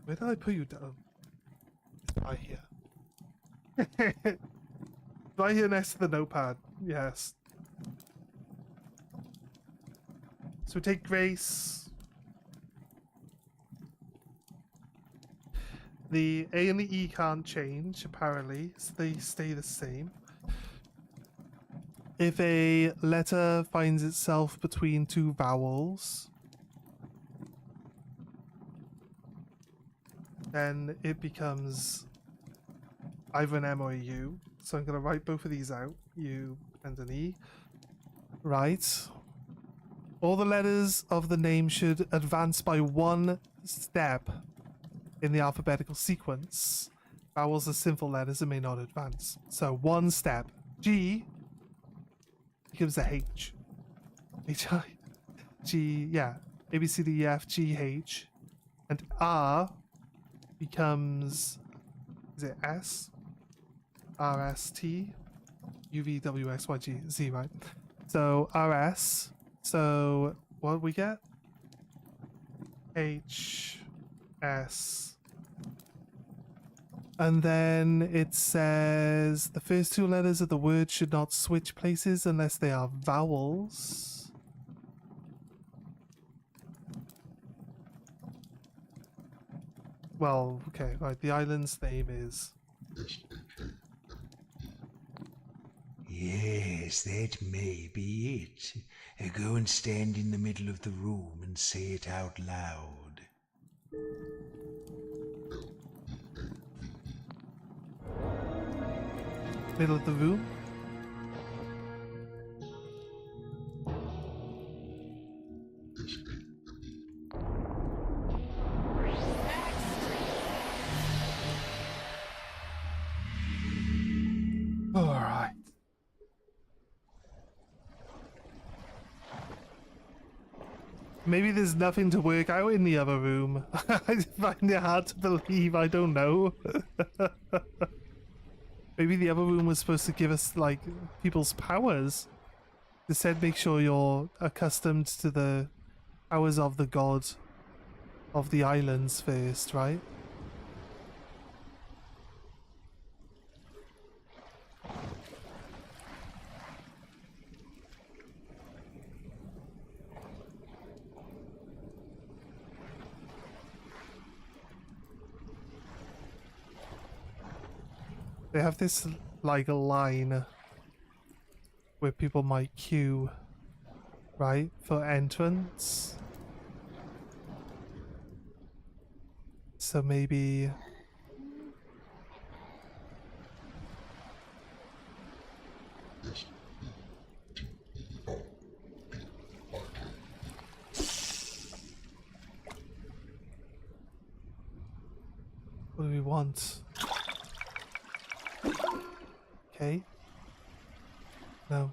Where did I put you down? Right here. Right here next to the notepad. Yes. So we take Grace. The A and the E can't change, apparently, so they stay the same. If a letter finds itself between two vowels, then it becomes either an M or a U. So I'm going to write both of these out, U and an E. Right. All the letters of the name should advance by one step in the alphabetical sequence. Vowels are simple letters and may not advance. So one step. G becomes a H. H-I. G, yeah. A, B, C, D, E, F, G, H. And R becomes, is it S? R, S, T? U, V, W, X, Y, G, Z, right? So R, S. So what do we get? H, S. And then it says the first two letters of the word should not switch places unless they are vowels. Well, okay, right. The island's name is.
Yes, that may be it. Go and stand in the middle of the room and say it out loud.
Middle of the room. All right. Maybe there's nothing to work out in the other room. I find it hard to believe. I don't know. Maybe the other room was supposed to give us, like, people's powers. It said make sure you're accustomed to the powers of the god of the islands first, right? They have this, like, a line where people might queue, right, for entrance. So maybe... What do we want? Okay. No.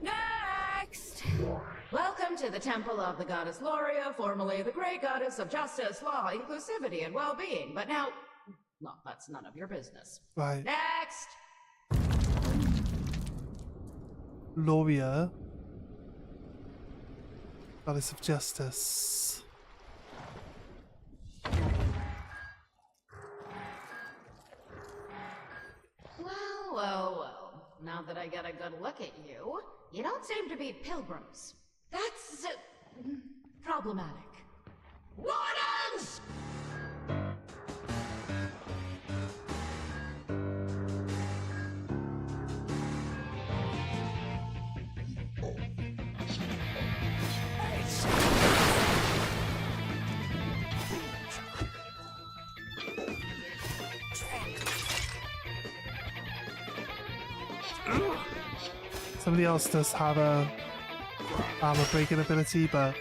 Next! Welcome to the Temple of the Goddess Loria, formerly the Great Goddess of Justice, Law, Inclusivity, and Well-Being, but now... Well, that's none of your business.
Right.
Next!
Loria, Goddess of Justice.
Well. Now that I get a good look at you, you don't seem to be pilgrims. That's... problematic. Wardens!
Somebody else does have a armor breaking ability, but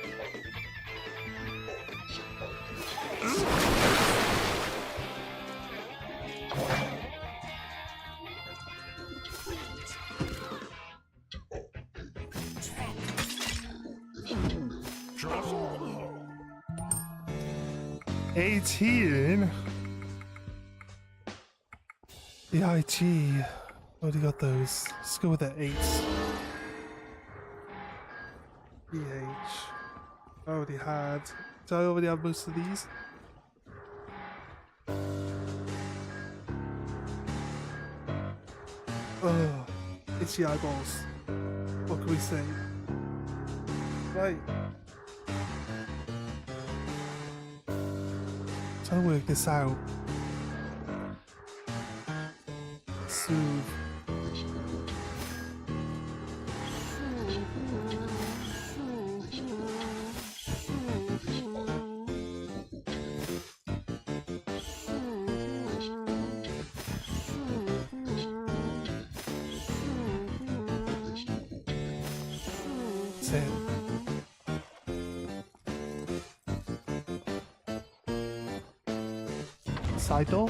Truffle.
18. The IG. Already got those. Let's go with the 8. PH. I already had. Did I already have most of these? Oh, itchy eyeballs. What can we say? Right. Trying to work this out. Soothe. Side door?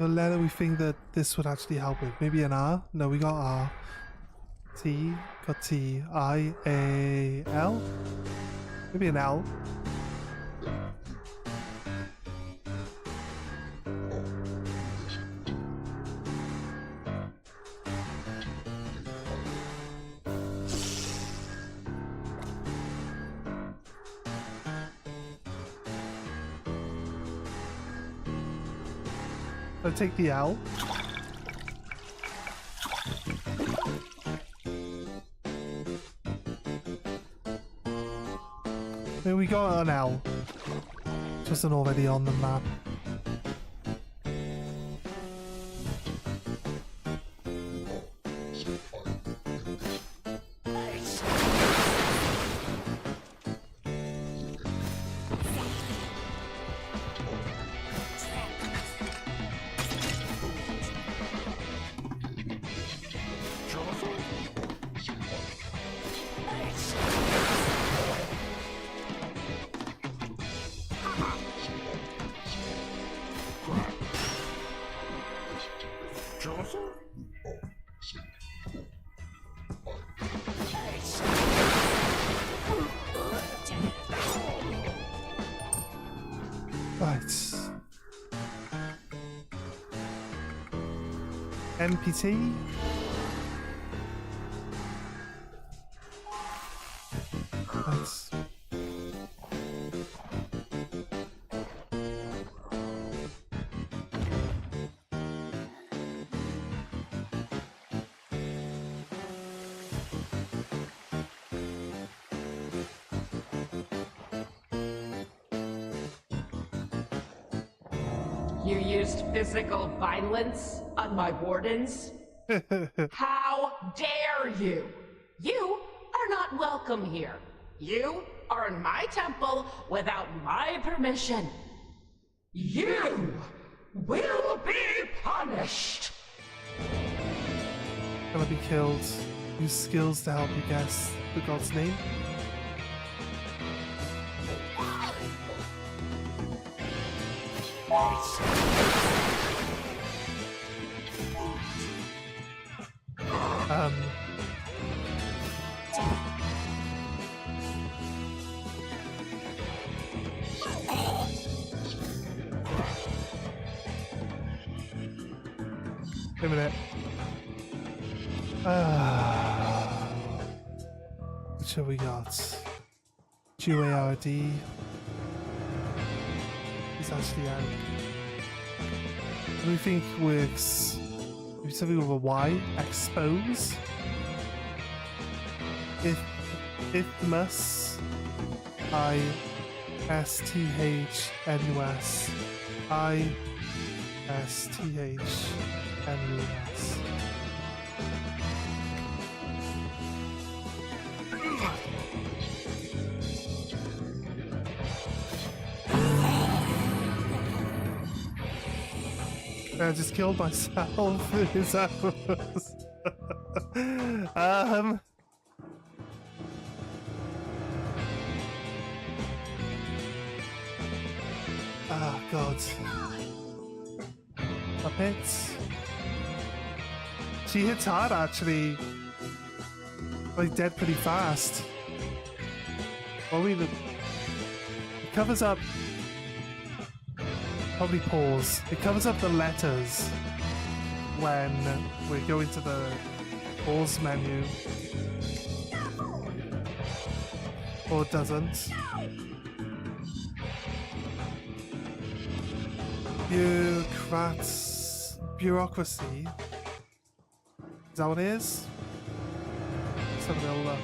The letter we think that this would actually help with. Maybe an R? No, we got R. T. Got T. I. A. L? Maybe an L. I'll take the L. There we got an L. Which wasn't already on the map.
Joseph.
Right. NPT. Nice.
You used physical violence on my wardens? How dare you? You are not welcome here. You are in my temple without my permission. You will be punished!
Gonna be killed. Use skills to help you guess the god's name. Wait a minute. Which have we got? GARD is actually out. What do we think works? Maybe something with a Y? Expose? Isthmus? ISTHNUS. ISTHNUS. I just killed myself. Is that Oh god. Puppets. She hits hard actually. Like dead pretty fast. Well, it covers up. Probably pause. It covers up the letters when we go into the pause menu. Or it doesn't. Bureaucracy. Is that what it is? Let's have a little look.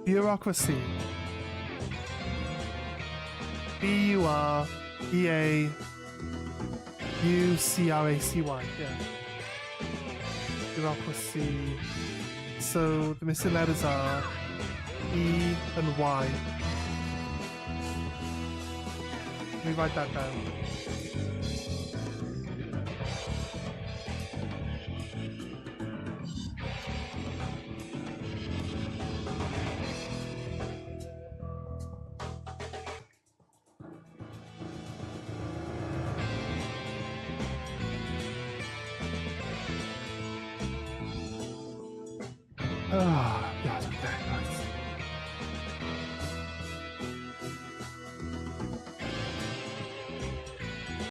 Bureaucracy. BUREAUCRACY. Yeah. Bureaucracy. So the missing letters are E and Y. Let me write that down.